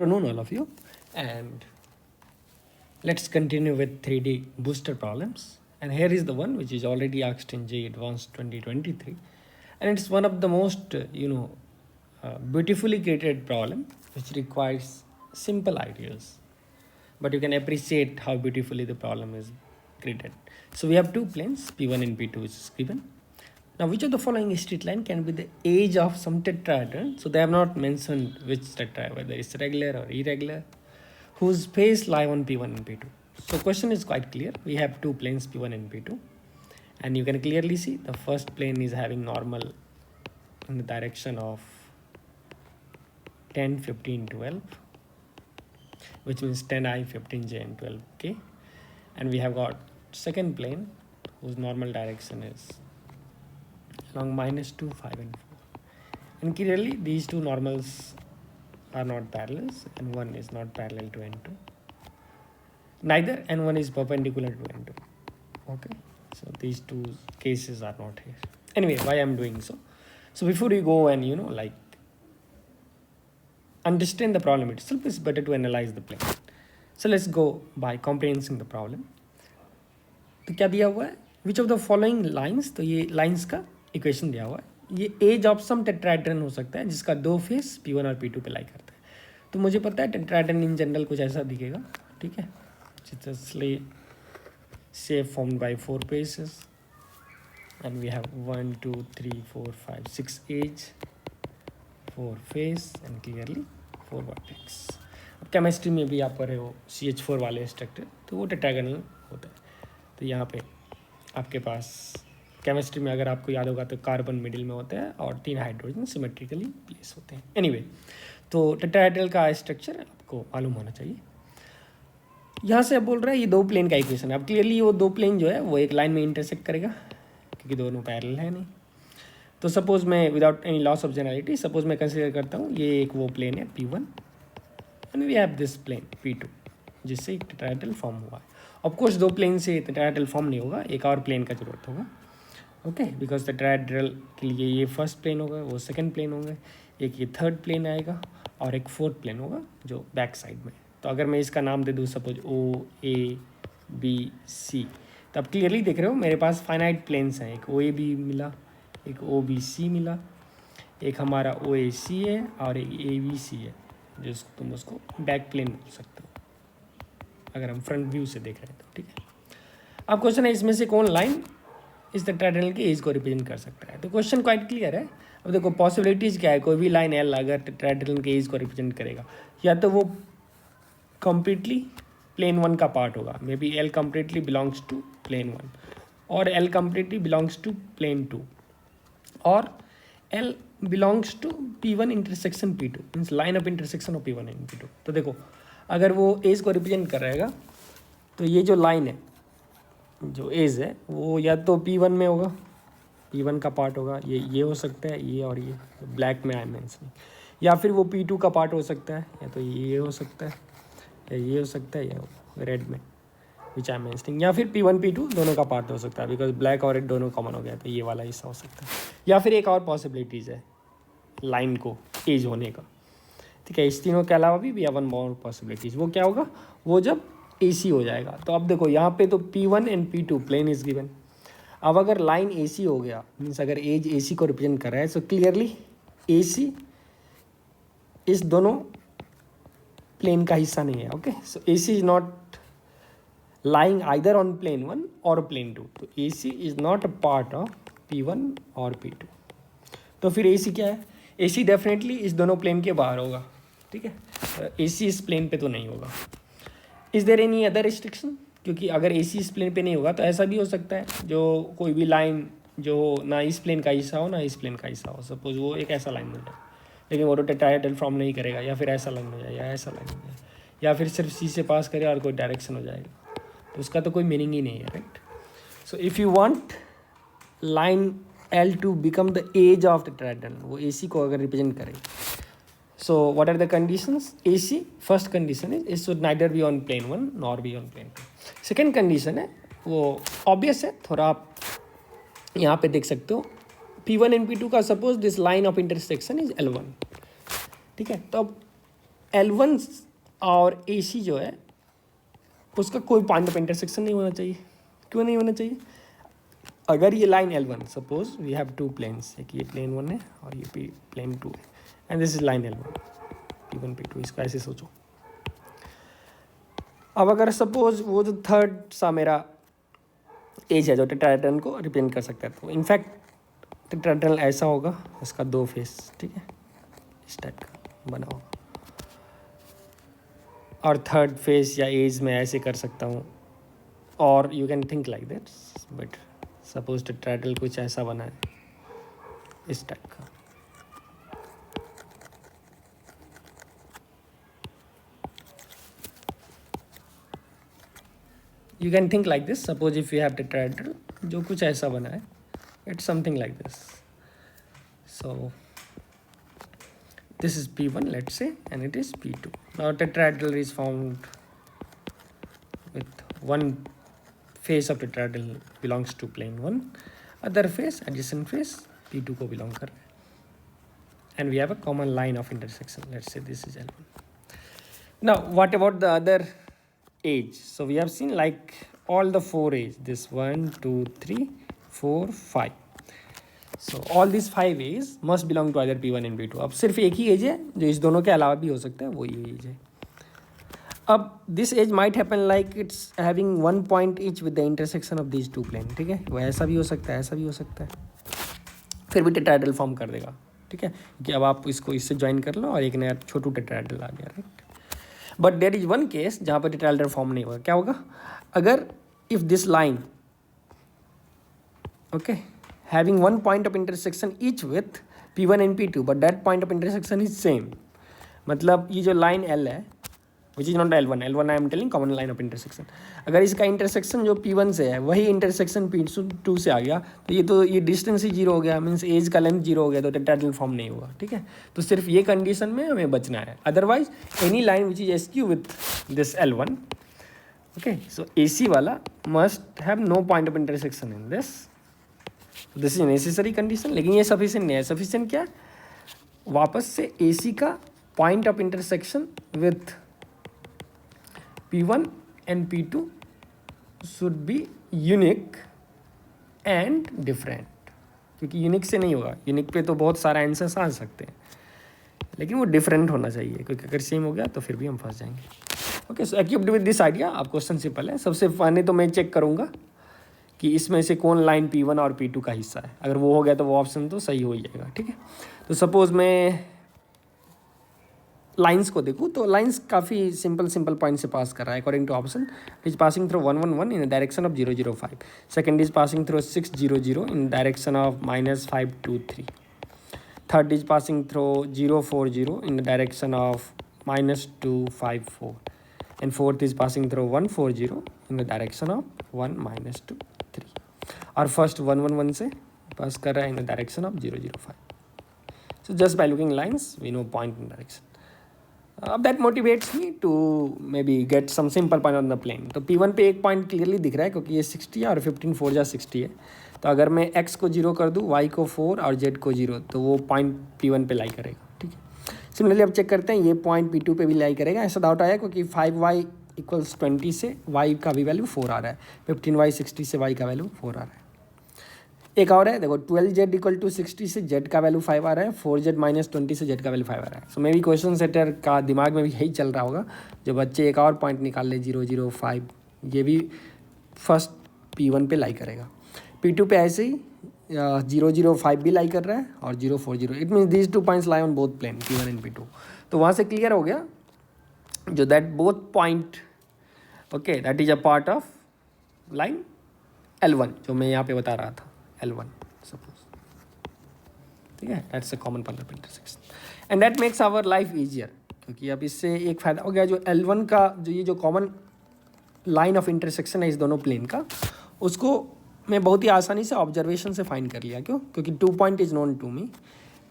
Afternoon, all of you, and let's continue with 3D booster problems. And here is the one which is already asked in J Advanced 2023, and it's one of the most beautifully created problem which requires simple ideas, but you can appreciate how beautifully the problem is created. So we have two planes P1 and P2 which is given. Now, which of the following straight line can be the edge of some tetrahedron? So they have not mentioned which tetrahedron, whether it's regular or irregular, whose face lie on P1 and P2. So question is quite clear. We have two planes P1 and P2, and you can clearly see the first plane is having normal in the direction of 10, 15, 12, which means 10i, 15j, and 12k. And we have got second plane whose normal direction is along -2, 5, and 4. And clearly these two normals are not parallels, and one is not parallel to n2. Neither n1 is perpendicular to n2. Okay, so these two cases are not here. Anyway, why I'm doing so? So before you go and understand the problem itself, it's better to analyze the plane. So let's go by comprehending the problem. तो क्या दिया हुआ है? Which of the following lines, तो ये lines का equation दिया हुआ है. ये एज ऑफ सम टेट्राहेड्रन हो सकता है जिसका दो फेस P1 और P2 पे लाई करता है. तो मुझे पता है टेट्राहेड्रन इन जनरल कुछ ऐसा दिखेगा. ठीक है, justly shape formed by 4 faces and we have 1 2 3 4 5 6 edge, 4 face and clearly 4 vertex. अब केमिस्ट्री में भी आप पढ़े हो CH4 वाले स्ट्रक्चर, तो वो टेट्राहेड्रन होता है. तो यहाँ पे आपके पास केमिस्ट्री में अगर आपको याद होगा तो कार्बन मिडिल में होता है और 3 हाइड्रोजन सिमेट्रिकली प्लेस होते हैं. एनीवे, तो टेट्राहेड्रल का स्ट्रक्चर आपको मालूम होना चाहिए. यहाँ से अब बोल रहा है ये दो प्लेन का इक्वेशन है. अब क्लियरली वो दो प्लेन जो है वो एक लाइन में इंटरसेक्ट करेगा क्योंकि दोनों पैरेलल है नहीं. तो सपोज मैं without any loss of generality suppose मैं कंसिडर करता हूँ ये एक वो प्लेन है P1 and we have this plane P2 जिससे एक टेट्राहेड्रल फॉर्म हुआ है. ऑफकोर्स दो प्लेन से टेट्राहेड्रल फॉर्म नहीं होगा, एक और प्लेन का जरूरत होगा. ओके, बिकॉज टेट्राहेड्रल के लिए ये फर्स्ट प्लेन होगा, वो सेकंड प्लेन होंगे, एक ये थर्ड प्लेन आएगा और एक फोर्थ प्लेन होगा जो बैक साइड में. तो अगर मैं इसका नाम दे दूँ सपोज OABC, तो अब क्लियरली देख रहे हो मेरे पास फाइनाइट प्लेन्स हैं. एक OAB मिला, एक OBC मिला, एक हमारा OAC है और एक ABC है, जिसको तुम उसको बैक प्लेन बोल सकते हो अगर हम फ्रंट व्यू से देख रहे हैं तो. ठीक है, अब क्वेश्चन है इसमें से कौन लाइन इस टेट्राहेड्रल के एज को रिप्रेजेंट कर सकता है. तो क्वेश्चन क्वाइट क्लियर है. अब देखो पॉसिबिलिटीज़ क्या है. कोई भी लाइन L अगर टेट्राहेड्रल के एज को रिप्रेजेंट करेगा, या तो वो कम्प्लीटली प्लेन 1 का पार्ट होगा, may be L completely belongs to plane 1, और L completely belongs to plane 2, और L belongs to P1 intersection P2, means line of intersection of P1 and P2. तो देखो अगर वो एज को रिप्रेजेंट कर रहेगा तो ये जो लाइन है, जो एज है, वो या तो P1 में होगा, P1 का पार्ट होगा, ये हो सकता है, ये और ये ब्लैक में आई मेंशनिंग, या फिर वो P2 का पार्ट हो सकता है, या तो ये हो सकता है, या ये हो सकता है, या रेड में विच आई मेंशनिंग, या फिर P1 P2 दोनों का पार्ट हो सकता है बिकॉज ब्लैक और रेड दोनों कॉमन हो गया, तो ये वाला हिस्सा हो सकता है. या फिर एक और पॉसिबिलिटीज़ है लाइन को एज होने का. ठीक है, इस तीनों के अलावा भी we have one more possibilities. वो क्या होगा, वो जब AC हो जाएगा. तो अब देखो यहाँ पे तो P1 and P2 plane is given. अब अगर लाइन AC हो गया, मीन्स अगर एज AC को रिप्रेजेंट कर रहा है, सो क्लियरली AC इस दोनों प्लेन का हिस्सा नहीं है. Okay, so AC is not lying either on plane 1 और प्लेन 2. तो AC is not a part of P1 और P2. तो फिर AC क्या है, AC डेफिनेटली इस दोनों प्लेन के बाहर होगा. ठीक है, AC इस प्लेन पे तो नहीं होगा. Is there any other restriction, क्योंकि अगर AC इस प्लेन पे नहीं होगा तो ऐसा भी हो सकता है जो कोई भी लाइन जो ना इस प्लेन का हिस्सा हो ना इस प्लेन का हिस्सा हो. सपोज वो एक ऐसा लाइन बन जाए, लेकिन वो टेट्राहेड्रल फॉर्म नहीं करेगा, या फिर ऐसा लाइन हो जाए, या ऐसा लाइन हो जाए, या फिर सिर्फ C से पास करे और कोई डायरेक्शन हो जाएगा, तो उसका तो कोई मीनिंग ही नहीं है. Right, so if you want line L to become the edge of the tetrahedron, वो AC को अगर रिप्रेजेंट करे, so what are the conditions? AC first condition is it should neither be on plane 1 nor be on plane 2. second condition है वो obvious है, थोड़ा आप यहाँ पे देख सकते हो. P1 एंड P2 का suppose this line of intersection is L1. ठीक है, तो अब L1 और AC जो है उसका कोई पॉइंट ऑफ इंटरसेक्शन नहीं होना चाहिए। क्यों नहीं होना चाहिए? अगर ये line L1, suppose we have two planes, एक ये प्लेन 1 है और ये प्लेन 2 है, and this is line L1, P1 P2, इसको ऐसे सोचो। अब अगर सपोज वो जो थर्ड सा मेरा एज है जो टेट्राहेड्रन को रिप्रेजेंट कर सकता है, तो इनफैक्ट टेट्राहेड्रन ऐसा होगा, इसका 2 फेस, ठीक है, इस टाइप का बना होगा, और थर्ड फेस या एज में ऐसे कर सकता हूँ, और you can think like that, but suppose tetrahedral कुछ ऐसा बना है इस टाइप का। You can think like this, suppose if you have tetrahedral जो कुछ ऐसा बना है, it's something like this. So this is P1, let's say, and it is P2. Now tetrahedral is found with one face of tetrahedral belongs to plane 1, other face, adjacent face, P2 को belong कर रहा है, and we have a common line of intersection. Let's say this is L1. Now what about the other edge? So we have seen like all the 4 edge, this 1 2 3 4 5. So all these 5 edge must belong to either P1 and P2. अब सिर्फ एक ही as है जो इस दोनों के अलावा भी हो सकता है, वो ये एज है। अब this edge might happen like it's having 1 point each with the intersection of these 2 plane, ठीक है, वो ऐसा भी हो सकता है, ऐसा भी हो सकता है, फिर भी टेट्राहेड्रल फॉर्म कर देगा, ठीक है, कि अब आप इसको इससे ज्वाइन कर लो और एक नया छोटू टेट्राहेड्रल आ गया, right. But there is one case जहाँ पर टेट्राहेड्रल फॉर्म नहीं होगा। क्या होगा? अगर if this line, okay, having one point of intersection each with P1 and P2, but that point of intersection is same, मतलब ये जो लाइन L है, which is not L1, I am telling common line of intersection, अगर इसका intersection जो P1 से है वही इंटरसेक्शन P2 से आ गया, तो ये डिस्टेंस ही 0 हो गया, मीन्स एज का लेंथ 0 हो गया, तो टेट्राहेड्रल फॉर्म नहीं हुआ, ठीक है। तो सिर्फ ये कंडीशन में हमें बचना है, otherwise any line which is skew with this L1, okay, so AC वाला must have no point of intersection in this is necessary condition, लेकिन ये सफिशिएंट नहीं है। सफिशिएंट क्या? वापस से AC का point of intersection with P1 and P2 should be unique and different, क्योंकि यूनिक से नहीं होगा, यूनिक पे तो बहुत सारा आंसर्स आ सकते हैं, लेकिन वो डिफरेंट होना चाहिए, क्योंकि अगर सेम हो गया तो फिर भी हम फंस जाएंगे। Okay, so equipped with this idea, आप क्वेश्चन सिंपल है। सबसे पहले तो मैं चेक करूँगा कि इसमें से कौन लाइन P1 और P2 का हिस्सा है, अगर वो हो गया तो वो ऑप्शन तो सही हो ही जाएगा, ठीक है। तो सपोज मैं लाइंस को देखूँ तो लाइंस काफ़ी सिंपल पॉइंट से पास कर रहा है according to option. Is passing through 1 1 1 in the direction of 0 0 5, second is passing through 6 0 0 in direction of -5 2 3, third is passing through 0 4 0 in the direction of -2 5 4, and fourth is passing through 1 4 0 in the direction of 1 -2 3, और first 1 1 1 से पास कर रहा है इन the direction of 0 0 5. So just by looking lines we know point and direction. That motivates me to maybe get some simple point on the plane. तो P1 पे एक point clearly दिख रहा है क्योंकि ये 60 है और 15 4 जा 60 है, तो अगर मैं x को 0 कर दूँ, y को 4 और z को 0, तो वो पॉइंट P1 पे लाई करेगा, ठीक है। सिमिलरली अब चेक करते हैं, ये पॉइंट P2 पे भी लाई करेगा। ऐसा डाउट आया क्योंकि 5y = 20 से y का भी वैल्यू 4 आ रहा है, 15y 60 से y का वैल्यू 4 आ रहा है। एक और है, देखो 12z = 60 से z का वैल्यू 5 आ रहा है, 4z - 20 से z का वैल्यू 5 आ रहा है। सो मे बी क्वेश्चन सेटर का दिमाग में भी यही चल रहा होगा, जो बच्चे एक और पॉइंट निकाल ले 0 0 5, ये भी फर्स्ट P1 पे लाई करेगा। P2 पे ऐसे ही 0 0 5 भी लाई कर रहा है और 0 4 0, it means these 2 points lie on both plane P1 and P2। तो वहाँ से क्लियर हो गया जो that both point, okay, that is a part of line L1 जो मैं यहाँ पे बता रहा था, L1 सपोज, ठीक है। That's a common point of intersection and that makes our life easier, क्योंकि अब इससे एक फ़ायदा हो गया, जो L1 का जो ये जो कॉमन लाइन ऑफ इंटरसेक्शन है इस दोनों प्लेन का, उसको मैं बहुत ही आसानी से ऑब्जर्वेशन से फाइंड कर लिया। क्यों? क्योंकि 2 point is known to me,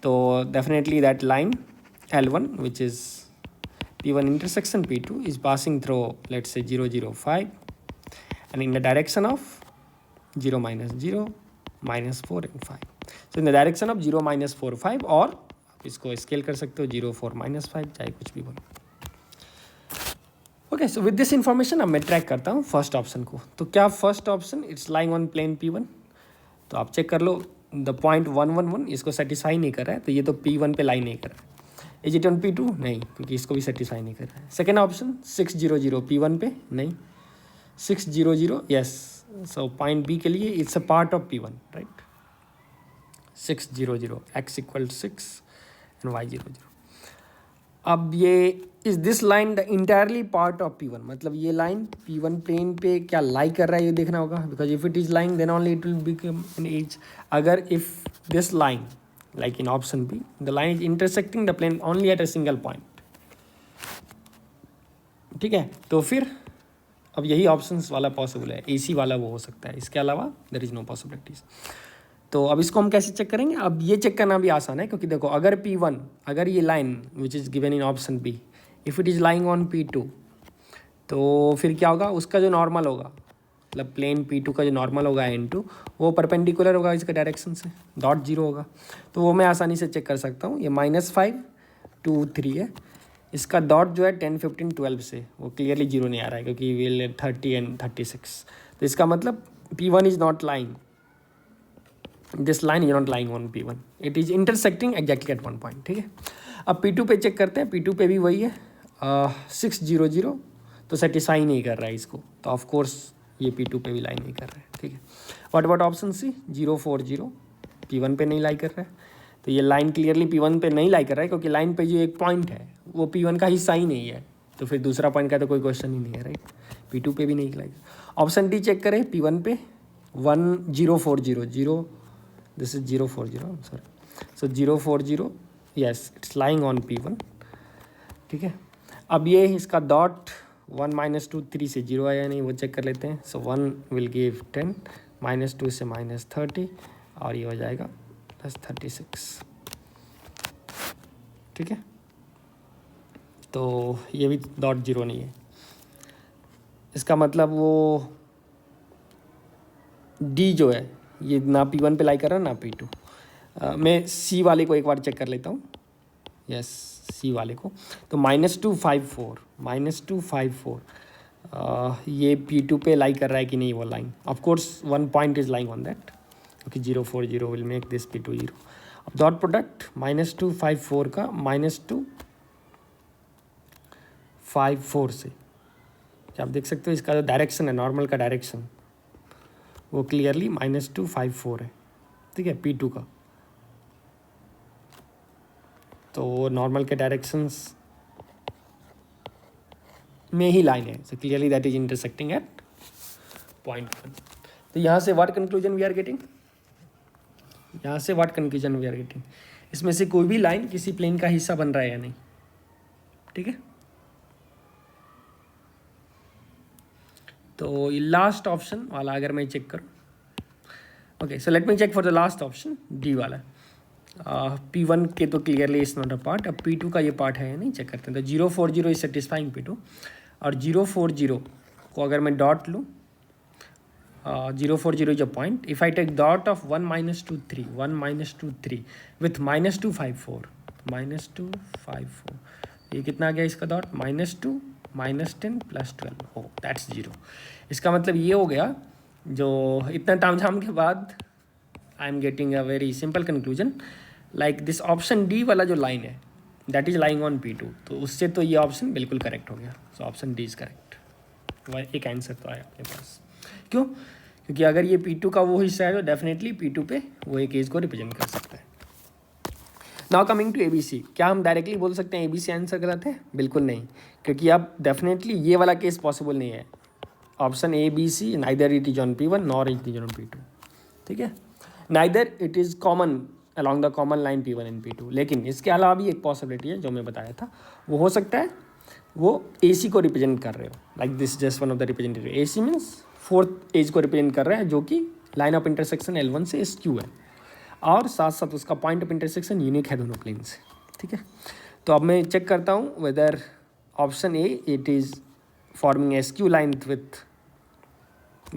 तो definitely that line L1 which is P1 intersection P2 is passing through, let's say 0 0 5 and in the direction of 0 -0 -4 and 5. So in the direction of 0 -4 5, और इसको scale कर सकते हो 0 4 -5, चाहे कुछ भी बोलो, okay, so with this information अब मैं ट्रैक करता हूँ फर्स्ट ऑप्शन को। तो क्या first option it's lying on plane P1, तो आप चेक कर लो द पॉइंट 111 इसको सेटिस्फाई नहीं कर रहा है, तो ये तो P1 पे लाइन नहीं कर रहा है। Is it on P2? नहीं, क्योंकि इसको भी सेटिस्फाई नहीं कर रहा है। सेकेंड ऑप्शन 600 P1 पे नहीं, 600 यस, सो पॉइंट बी के लिए it's a part of P1 right. 600 x equal 6 and y 0 0। अब ये is this line the entirely part of P1, मतलब ये लाइन P1 प्लेन पे क्या लाई कर रहा है ये देखना होगा, because if it is lying then only it will become an edge. अगर if this line like in option B the line is intersecting the plane only at a single point, ठीक है, तो फिर अब यही ऑप्शंस वाला possible है, AC वाला वो हो सकता है, इसके अलावा देयर इज नो पॉसिबिलिटीज। तो अब इसको हम कैसे चेक करेंगे? अब ये चेक करना भी आसान है, क्योंकि देखो अगर P1, अगर ये line which is given in option B if it is lying on P2, तो फिर क्या होगा, उसका जो नॉर्मल होगा, मतलब प्लेन P2 का जो नॉर्मल होगा N2 वो परपेंडिकुलर होगा इसके डायरेक्शन से, डॉट 0 होगा। तो वो मैं आसानी से चेक कर सकता हूँ। ये -5 2 3 है, इसका डॉट जो है 10 15 12 से वो क्लियरली 0 नहीं आ रहा है, क्योंकि विल 30 एंड 36, तो इसका मतलब P1 is not lying, this line is not lying on P1, it is intersecting exactly at one point, ठीक है। अब P2 पे चेक करते हैं, P2 पे भी वही है 600, तो सेटिस्फाई नहीं कर रहा है इसको, तो ऑफ कोर्स ये P2 पे भी लाइन नहीं कर रहा है, ठीक है। What about option C 040 P1 पे नहीं लाई कर रहा है, तो ये लाइन क्लियरली P1 पे नहीं लाई कर रहा है, क्योंकि लाइन पे जो एक पॉइंट है वो P1 का हिस्सा ही नहीं है, तो फिर दूसरा पॉइंट का तो कोई क्वेश्चन ही नहीं है राइट। P2 पे भी नहीं लाई। ऑप्शन डी चेक करें, P1 पे 1040 this is 040, I'm sorry, so 040 yes it's lying on P1, ठीक है। अब ये इसका डॉट 1 -2 3 से 0 आया नहीं, वो चेक कर लेते हैं। सो 1 विल गिव 10, -2 से -30 और ये हो जाएगा +36, ठीक है। तो ये भी डॉट 0 नहीं है, इसका मतलब वो डी जो है ये ना P1 पे लाई कर रहा है ना P2। मैं सी वाले को एक बार चेक कर लेता हूँ, यस सी वाले को। तो -254 ये P2 पे लाई कर रहा है कि नहीं वो line, of course 1 point is lying on that, क्योंकि 040 विल मेक दिस P2 0। अब डॉट प्रोडक्ट -254 का -254 से क्या आप देख सकते हो, इसका जो डायरेक्शन है नॉर्मल का डायरेक्शन वो क्लियरली -254 है, ठीक है, P2 का। तो नॉर्मल के डायरेक्शंस में ही लाइन है, so clearly that is intersecting at point 1। तो यहाँ से what conclusion we are getting, इसमें से कोई भी लाइन किसी प्लेन का हिस्सा बन रहा है या नहीं, ठीक है। तो ये लास्ट ऑप्शन वाला अगर मैं चेक करूँ, okay so let me check for the last option D वाला। P1 के तो clearly is not a part, अब P2 का ये पार्ट है या नहीं चेक करते हैं। तो 040 इज सेटिस्फाइंग P2, और 040 को अगर मैं डॉट लूँ, 040 is a point, if I take dot of 1 -2 3 with -254 ये कितना आ गया इसका डॉट, -2 -10 +12, हो दैट्स 0। इसका मतलब ये हो गया, जो इतना तामझाम के बाद आई am getting a very simple conclusion, like this option D वाला जो लाइन है that is lying on P2, तो उससे तो ये ऑप्शन बिल्कुल करेक्ट हो गया। So option D is correct, एक आंसर तो आया अपने पास। क्यों? क्योंकि अगर ये P2 का वो हिस्सा है तो डेफिनेटली P2 पे वो एक एज को रिप्रेजेंट कर सकता है। नाउ कमिंग टू ABC, क्या हम डायरेक्टली बोल सकते हैं ABC आंसर गलत है? बिल्कुल नहीं, क्योंकि अब डेफिनेटली ये वाला केस पॉसिबल नहीं है। Option ABC neither it is on P1 nor it is on P2, ठीक है, neither it is common along the common line P1 and P2। लेकिन इसके अलावा भी एक पॉसिबिलिटी है जो मैं बताया था, वो हो सकता है वो AC को रिप्रेजेंट कर रहे हो, like this just one of the representative. AC means fourth edge को रिप्रेजेंट कर रहा है, जो कि लाइन ऑफ इंटरसेक्शन L1 से स्क्यू है, और साथ साथ उसका पॉइंट ऑफ इंटरसेक्शन यूनिक है दोनों प्लेन से, ठीक है। तो अब मैं चेक करता हूँ whether option A it is forming a skew line with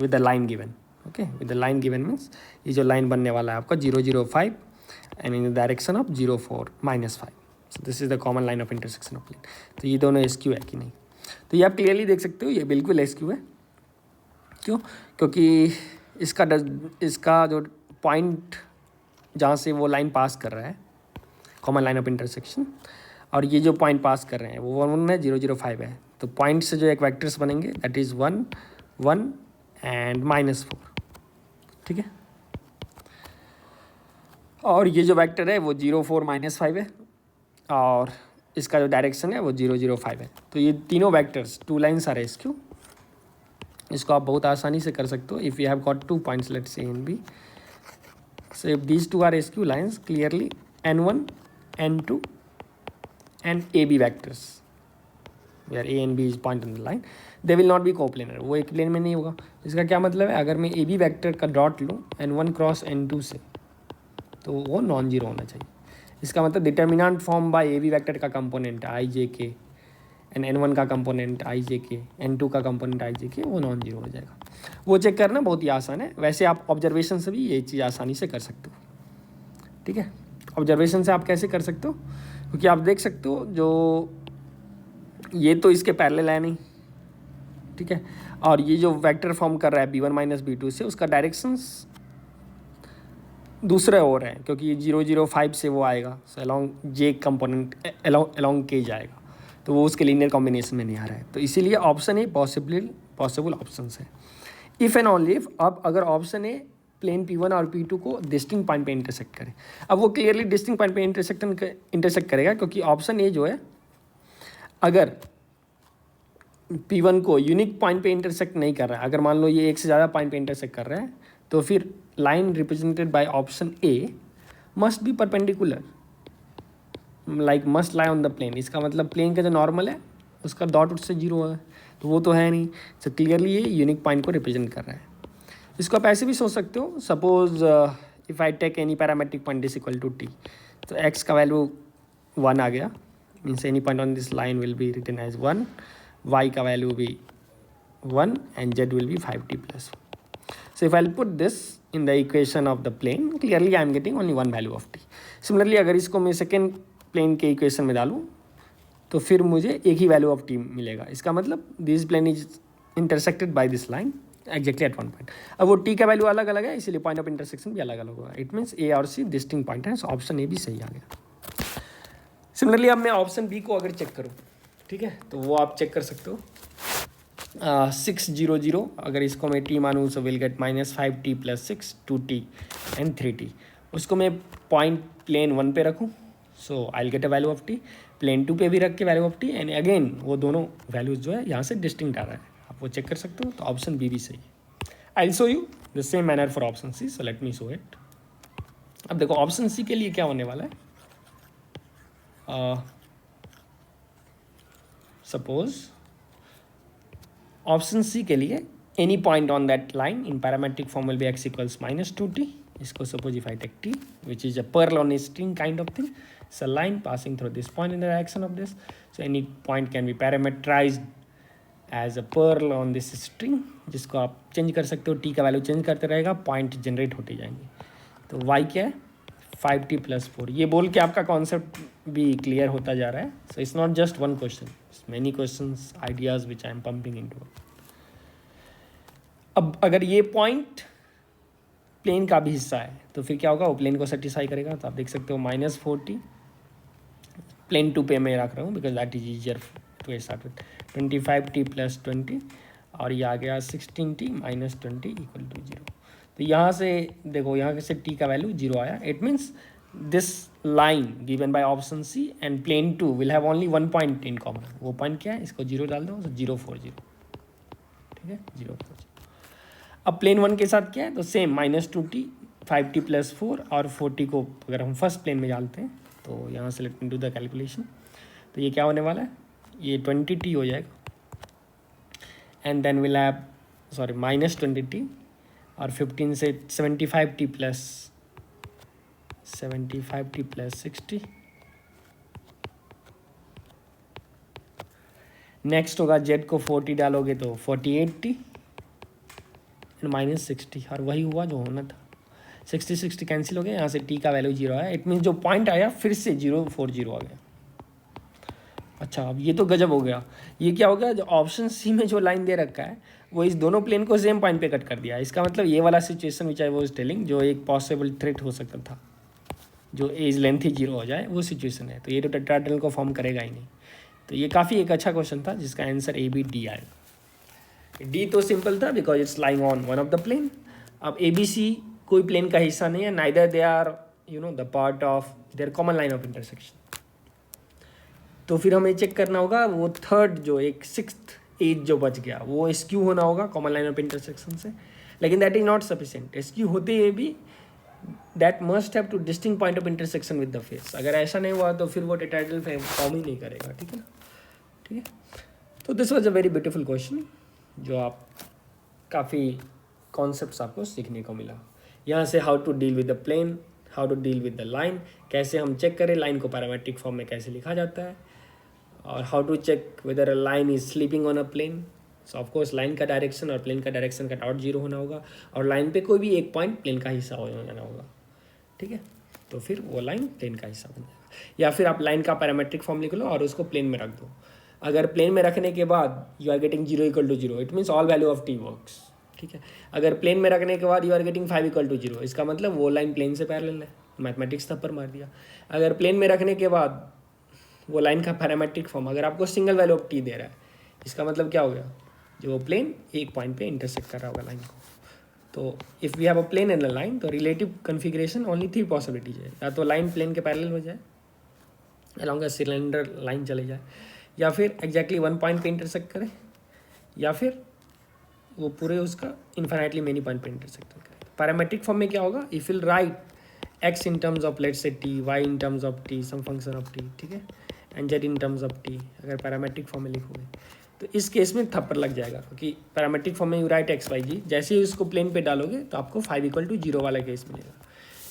the line given, okay, with the line given means ये जो लाइन बनने वाला है आपका 005 and in the direction of 04 -5, so this is the common line of intersection of plane. तो ये दोनों SQ है कि नहीं, तो ये आप क्लियरली देख सकते हो, ये बिल्कुल एस क्यू है। क्यों? क्योंकि इसका जो पॉइंट जहाँ से वो लाइन पास कर रहा है, कॉमन लाइन ऑफ इंटरसेक्शन, और ये जो पॉइंट पास कर रहे हैं वो 1 1 है, 0 0 5 है। तो पॉइंट से जो एक वेक्टर्स बनेंगे दैट इज़ 1 1 एंड -4, ठीक है। और ये जो वेक्टर है वो 0 4 -5 है, और इसका जो डायरेक्शन है वो 0 0 5 है। तो ये तीनों vectors, 2 lines are skew. इसको आप बहुत आसानी से कर सकते हो। If you have got 2 points let's say and B, so if these two are SQ lines, clearly n1 n2 and ab vectors where a and b is point on the line, they will not be coplanar, वो एक plane में नहीं होगा। इसका क्या मतलब है, अगर मैं ए बी वैक्टर का डॉट लूँ n1 क्रॉस n2 से, तो वो नॉन जीरो होना चाहिए। इसका मतलब determinant form by A B vector का component I J K and n1 का कंपोनेंट आई जे के, n2 का कंपोनेंट आई जे के, वो नॉन जीरो हो जाएगा। वो चेक करना बहुत ही आसान है। वैसे आप ऑब्जर्वेशन से भी ये चीज़ आसानी से कर सकते हो, ठीक है। ऑब्जर्वेशन से आप कैसे कर सकते हो, क्योंकि आप देख सकते हो जो ये तो इसके पैरेलल है नहीं, ठीक है, और ये जो वेक्टर फॉर्म कर रहा है b1 - b2 से, उसका डायरेक्शंस दूसरे और हैं, क्योंकि ये 0 0 5 से वो आएगा, सो अलॉन्ग जे कंपोनेंट अलॉन्ग के जाएगा, तो वो उसके लीनियर कॉम्बिनेशन में नहीं आ रहा है। तो इसीलिए ऑप्शन ए पॉसिबल ऑप्शन है। इफ़ एंड ओनली इफ, अब अगर ऑप्शन ए प्लेन P1 और P2 को डिस्टिंक्ट पॉइंट पे इंटरसेक्ट करे, अब वो क्लियरली डिस्टिंक्ट पॉइंट पे इंटरसेक्ट करेगा, क्योंकि ऑप्शन ए जो है, अगर P1 को यूनिक पॉइंट पे इंटरसेक्ट नहीं कर रहा है, अगर मान लो ये एक से ज़्यादा पॉइंट पे इंटरसेक्ट कर रहा है, तो फिर line represented by option A must be perpendicular, like must lie on the plane. इसका मतलब प्लेन का जो नॉर्मल है उसका डॉट उससे जीरो है, तो वो तो है नहीं। तो क्लियरली ये यूनिक पॉइंट को रिप्रेजेंट कर रहा है। इसको आप ऐसे भी सोच सकते हो, suppose if I take any parametric point is equal to t, तो एक्स का वैल्यू 1 आ गया, means any point on this line will be written as 1, y का वैल्यू भी 1 and z will be 5t + 1. So if I'll put this in the equation of the plane, clearly I am getting only one value of t. Similarly, अगर इसको मैं second plane के equation में डालूँ तो फिर मुझे एक ही वैल्यू ऑफ t मिलेगा। इसका मतलब this plane is intersected by this line exactly at one point. अब वो t का वैल्यू अलग अलग है, इसीलिए पॉइंट ऑफ इंटरसेक्शन भी अलग अलग होगा। इट मीन्स ए और सी डिस्टिंक्ट पॉइंट है, सो ऑप्शन ए भी सही आ गया। सिमिलरली अब मैं ऑप्शन बी को अगर चेक करूँ, ठीक है, तो वो आप चेक कर सकते हो। 6 0 0, अगर इसको मैं t मानूँ so will get -5t + 6 2t and 3t। उसको मैं पॉइंट प्लेन 1 पे रखूँ, so I will get a value of t। Plane 2 पे भी रख के value of t, and again वो दोनों वैल्यूज जो है यहाँ से डिस्टिंक्ट आ रहा है, आप वो चेक कर सकते हो। तो ऑप्शन बी भी सही है। I will show you the same manner for option C, so let me show it. अब देखो ऑप्शन सी के लिए क्या होने वाला है। सपोज ऑप्शन सी के लिए any point on that line in parametric form will be x = -2t. इसको suppose if I take t which is a pearl on a string kind of thing, it's a line passing through this point in the direction of this, so any point can be parameterized as a pearl on this string, जिसको आप change कर सकते हो, t का value change करते रहेगा, point generate होते जाएंगे। तो y क्या है 5t + 4। ये बोल के आपका कॉन्सेप्ट भी क्लियर होता जा रहा है। So it's not just one question, many questions ideas which I am pumping into. अब अगर ये पॉइंट प्लेन का भी हिस्सा है तो फिर क्या होगा, वो प्लेन को सेटिस्फाई करेगा। तो आप देख सकते हो -40 प्लेन 2 पे मैं रख रहा हूँ because that is easier to start with 25t + 20, और ये आ गया 16t - 20 = 0। तो यहाँ से देखो, यहाँ से t का वैल्यू 0 आया। It means this line given by option C and plane 2 will have only one point in common. वो पॉइंट क्या है, इसको 0 डाल दो, 0 4 0, ठीक है, 0 4 0। अब प्लेन 1 के साथ क्या है, तो सेम -2t 5t + 4 और 40 को अगर हम फर्स्ट प्लेन में डालते हैं तो यहाँ से let me do the calculation. तो ये क्या होने वाला है, ये 20t हो जाएगा, and then will have -20t और 15 से 75t + 60। नेक्स्ट होगा जेड को 40 डालोगे तो 48t एंड -60, और वही हुआ जो होना था। 60 60 कैंसिल हो गया, यहाँ से t का वैल्यू 0 आया। इट मीन्स जो पॉइंट आया फिर से 0 4 0 आ गया। अच्छा, अब ये तो गजब हो गया। ये क्या हो गया, जो ऑप्शन सी में जो लाइन दे रखा है वो इस दोनों प्लेन को सेम पॉइंट पे कट कर दिया। इसका मतलब ये वाला situation which I was telling, जो एक पॉसिबल थ्रेट हो सकता था, जो एज लेंथ ही 0 हो जाए, वो सिचुएशन है। तो ये तो टेट्राहेड्रल को फॉर्म करेगा ही नहीं। तो ये काफ़ी एक अच्छा क्वेश्चन था जिसका आंसर ए बी डी आएगा। डी तो सिंपल था because it's lying on one of the plane. अब ए बी सी कोई प्लेन का हिस्सा नहीं है, neither they are the part of their common line of intersection. तो फिर हमें चेक करना होगा वो थर्ड जो एक सिक्स्थ एज जो बच गया वो एसक्यू होना होगा कॉमन लाइन ऑफ इंटरसेक्शन से। लेकिन that is not sufficient. SQ होते हुए भी that must have two distinct point of intersection with the face. अगर ऐसा नहीं हुआ तो फिर वो टेट्राहेड्रल फॉर्म ही नहीं करेगा। ठीक है ना, ठीक है। तो this was a very beautiful question, जो आप काफ़ी कॉन्सेप्ट्स आपको सीखने को मिला यहाँ से। How to deal with the plane, how to deal with the line, कैसे हम चेक करें लाइन को पैरामेट्रिक फॉर्म में कैसे लिखा जाता है, और how to check whether a line is sleeping on a plane. So of course line का डायरेक्शन और प्लेन का डायरेक्शन का डॉट 0 होना होगा, और लाइन पे कोई भी एक पॉइंट प्लेन का हिस्सा हो जाना होगा। ठीक है, तो फिर वो लाइन प्लेन का हिस्सा बन जाएगा। या फिर आप लाइन का पैरामेट्रिक फॉर्म लिख लो और उसको प्लेन में रख दो। अगर प्लेन में रखने के बाद you are getting 0 = 0, it means all value of t works. ठीक है, अगर प्लेन में रखने के बाद यू आर गेटिंग 5 = 0, इसका मतलब वो लाइन प्लेन से पैरेलल है। मैथमेटिक्स थप्पड़ मार दिया। अगर प्लेन में रखने के बाद वो लाइन का पैरामेट्रिक फॉर्म अगर आपको सिंगल वैल्यू ऑफ टी दे रहा है, इसका मतलब क्या हो गया, जो प्लेन एक पॉइंट पे इंटरसेक्ट कर रहा होगा लाइन को। तो if we have a plane and a line, तो रिलेटिव कन्फिग्रेशन ओनली 3 पॉसिबिलिटीज है। या तो लाइन प्लेन के पैरेलल हो जाए, अलॉन्ग अ सिलेंडर लाइन चले जाए, या फिर एग्जैक्टली 1 पॉइंट पे इंटरसेक्ट करे, या फिर वो पूरे उसका इन्फिनाइटली मेनी पॉइंट पे इंटरसेक्ट करे। पैरामेट्रिक फॉर्म में क्या होगा, if will write x in terms of let's say t, y in terms of t, some function of t, ठीक है, and z in terms of t, अगर parametric form में लिखोगे तो इस केस में थप्पड़ लग जाएगा, क्योंकि पैरामेट्रिक फॉर्म में you right x y g, जैसे ही उसको प्लेन पे डालोगे तो आपको 5 = 0 वाला केस मिलेगा।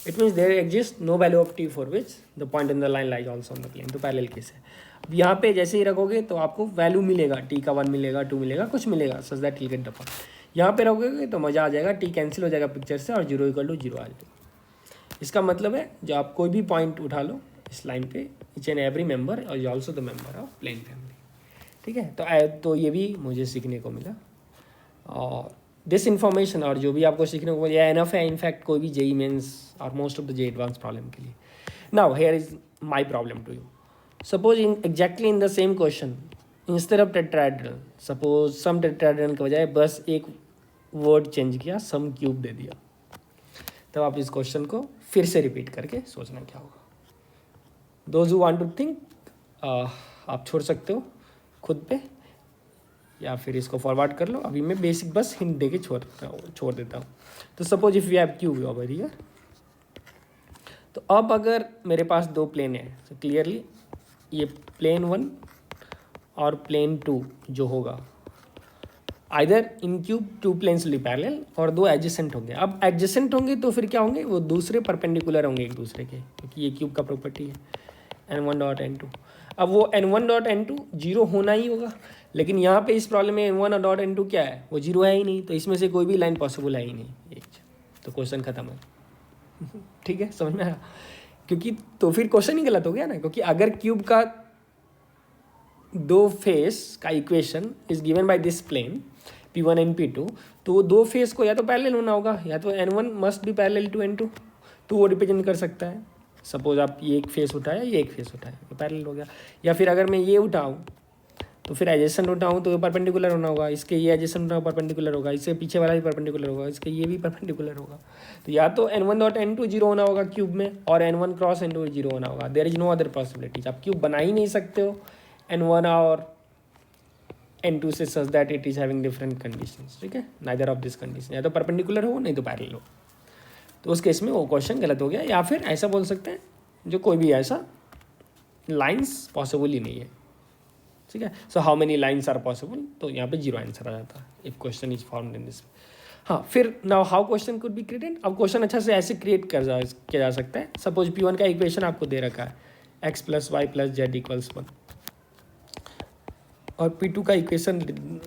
It means there exist no value of t for which the point in the line lies also on the plane. तो पैरेलल केस है। अब यहाँ पे जैसे ही रखोगे तो आपको वैल्यू मिलेगा, t का 1 मिलेगा, 2 मिलेगा, कुछ मिलेगा, such that you get the point. यहाँ पे रखोगे तो मज़ा आ जाएगा, t कैंसिल हो जाएगा पिक्चर से और 0 = 0 आ जाएगा। इसका मतलब है जो आप कोई भी पॉइंट उठा लो इस लाइन पे, ईच एंड एवरी मेंबर और also the member of plane family. ठीक है, तो ये भी मुझे सीखने को मिला। और दिस इन्फॉर्मेशन और जो भी आपको सीखने को मिला एनफ है इनफैक्ट कोई भी जेई मेंस और most of the JEE Advanced problem के लिए। Now here is my problem to you. Suppose in exactly in the same question, instead of tetrahedral, suppose some tetrahedral के बजाय बस एक वर्ड चेंज किया, सम क्यूब दे दिया, तब आप इस क्वेश्चन को फिर से रिपीट करके सोचना क्या होगा। Those who want to think, आप छोड़ सकते हो खुद पे, या फिर इसको फॉरवर्ड कर लो। अभी मैं बेसिक बस हिंट दे के छोड़ देता हूँ। तो suppose if you have cube over here, तो अब अगर मेरे पास 2 प्लेन है, तो क्लियरली ये प्लेन 1 और प्लेन 2 जो होगा, either in cube 2 planes will be parallel और 2 एडजेसेंट होंगे। अब एडजेसेंट होंगे तो फिर क्या होंगे, वो दूसरे परपेंडिकुलर होंगे एक दूसरे के, क्योंकि ये क्यूब का प्रॉपर्टी है n1 .n2। अब वो n1 .n2 0 होना ही होगा, लेकिन यहाँ पे इस प्रॉब्लम में n1 .n2 क्या है, वो 0 है ही नहीं, तो इसमें से कोई भी लाइन पॉसिबल है ही नहीं। तो क्वेश्चन खत्म है। ठीक है, समझ में आया? क्योंकि तो फिर क्वेश्चन ही गलत हो गया ना, क्योंकि अगर क्यूब का 2 फेस का equation is given by this plane P1 and P2, तो 2 फेस को या तो पैरेलल होना होगा, या तो n1 must be parallel to n2, तो वो रिप्रेजेंट कर सकता है। सपोज आप ये एक फेस उठाया, ये एक फेस उठाया, तो पैरेलल हो गया। या फिर अगर मैं ये उठाऊँ तो फिर एडजेसेंट उठाऊँ तो परपेंडिकुलर होना होगा, इसके ये एडजेसेंट उठाऊँ परपेंडिकुलर होगा, इससे पीछे वाला भी परपेंडिकुलर होगा, इसके ये भी परपेंडिकुलर होगा। तो या तो n1 .n2 0 होना होगा क्यूब में, और n1 क्रॉस n2 0 होना होगा। There is no other possibilities. आप क्यूब बना ही नहीं सकते हो n1 और n2 से, such that it is having different conditions. ठीक है, नाइदर ऑफ दिस कंडीशन, या तो परपेंडिकुलर हो नहीं तो पैरेलल हो। तो उस केस में वो क्वेश्चन गलत हो गया। या फिर ऐसा बोल सकते हैं जो कोई भी ऐसा लाइंस पॉसिबल ही नहीं है। ठीक है, so how many lines are possible, तो यहाँ पे 0 आंसर आ जाता है if question is formed in this. हाँ, फिर now how question could be created. अब क्वेश्चन अच्छा से ऐसे क्रिएट किया जा सकता है। सपोज P1 का इक्वेशन आपको दे रखा है x + y + z = 1, और P2 का इक्वेशन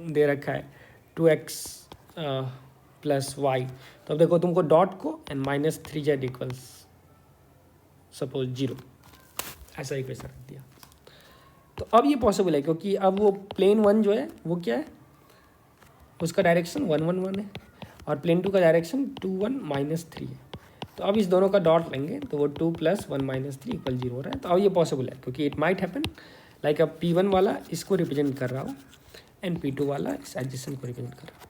दे रखा है 2x + y। तो अब देखो तुमको डॉट को एंड -3z = सपोज 0, ऐसा इक्वेशन रख दिया। तो अब ये पॉसिबल है क्योंकि अब वो प्लेन 1 जो है वो क्या है, उसका डायरेक्शन 1 1 1 है और प्लेन 2 का डायरेक्शन 2 1 -3 है। तो अब इस दोनों का डॉट लेंगे तो वो 2 + 1 - 3 = 0 हो रहा है। तो अब ये पॉसिबल है क्योंकि इट माइट हैपन लाइक अब P1 वाला इसको रिप्रेजेंट कर रहा हो एंड P2 वाला इस एडजेसेंट को रिप्रेजेंट कर रहा हो।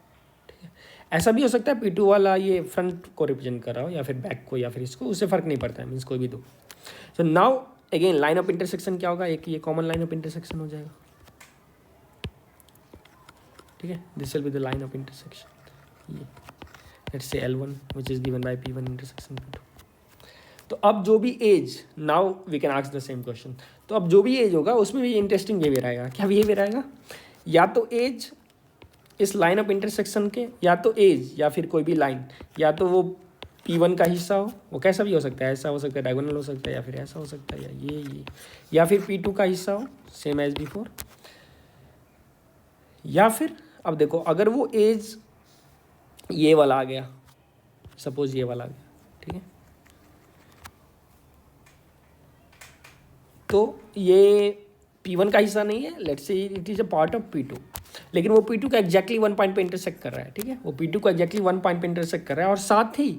ठीक है, ऐसा भी हो सकता है P2 वाला ये फ्रंट को रिप्रेजेंट कर रहा हो या फिर बैक को या फिर इसको, उससे फ़र्क नहीं पड़ता है, मीन्स कोई भी दो। So now again line of intersection क्या होगा, एक ये कॉमन लाइन ऑफ इंटरसेक्शन हो जाएगा। ठीक है, this will be the line of intersection, ये let's say L1 which is given by P1 intersection P2। तो अब जो भी edge, now we can ask the same question, तो अब जो भी एज होगा उसमें भी इंटरेस्टिंग बिहेवियर आएगा। क्या बिहेवियर आएगा, या तो एज इस लाइन ऑफ इंटरसेक्शन के, या तो एज या फिर कोई भी लाइन, या तो वो P1 का हिस्सा हो, वो कैसा भी हो सकता है, ऐसा हो सकता है, डायगोनल हो सकता है, या फिर ऐसा हो सकता है, या ये या फिर P2 का हिस्सा हो सेम एज बिफोर, या फिर अब देखो अगर वो एज ये वाला आ गया, सपोज ये वाला आ गया, ठीक है, तो ये P1 का हिस्सा नहीं है, let's say it is a part of P2, लेकिन वो P2 का एग्जैक्टली 1 पॉइंट पे इंटरसेक्ट कर रहा है। ठीक है, वो P2 को एग्जैक्टली 1 पॉइंट पे इंटरसेक्ट कर रहा है और साथ ही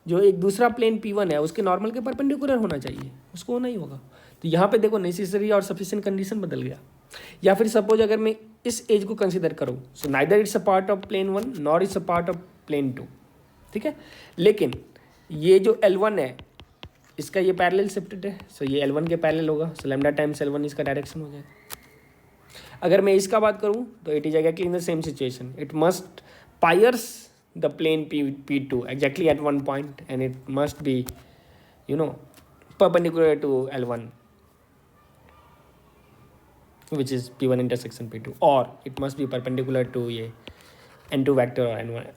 जो एक दूसरा प्लेन P1 है उसके नॉर्मल के परपेंडिकुलर होना चाहिए, उसको होना ही होगा। तो यहाँ पे देखो नेसेसरी और सफिशिएंट कंडीशन बदल गया। या फिर सपोज अगर मैं इस एज को कंसिडर करूँ, so neither it's a part of plane 1 nor it's a part of plane 2। ठीक है, लेकिन ये जो L1 है इसका ये पैरेलल शिफ्टेड है, सो ये L1 के पैरेलल होगा, सो लैम्डा टाइम्स L1 इसका डायरेक्शन हो जाएगा। अगर मैं इसका बात करूँ तो it is exactly in the same situation, it must pierce the plane P2 exactly at 1 point and it must be perpendicular to L1 which is P1 intersection P2, or it must be perpendicular to ये N2 vector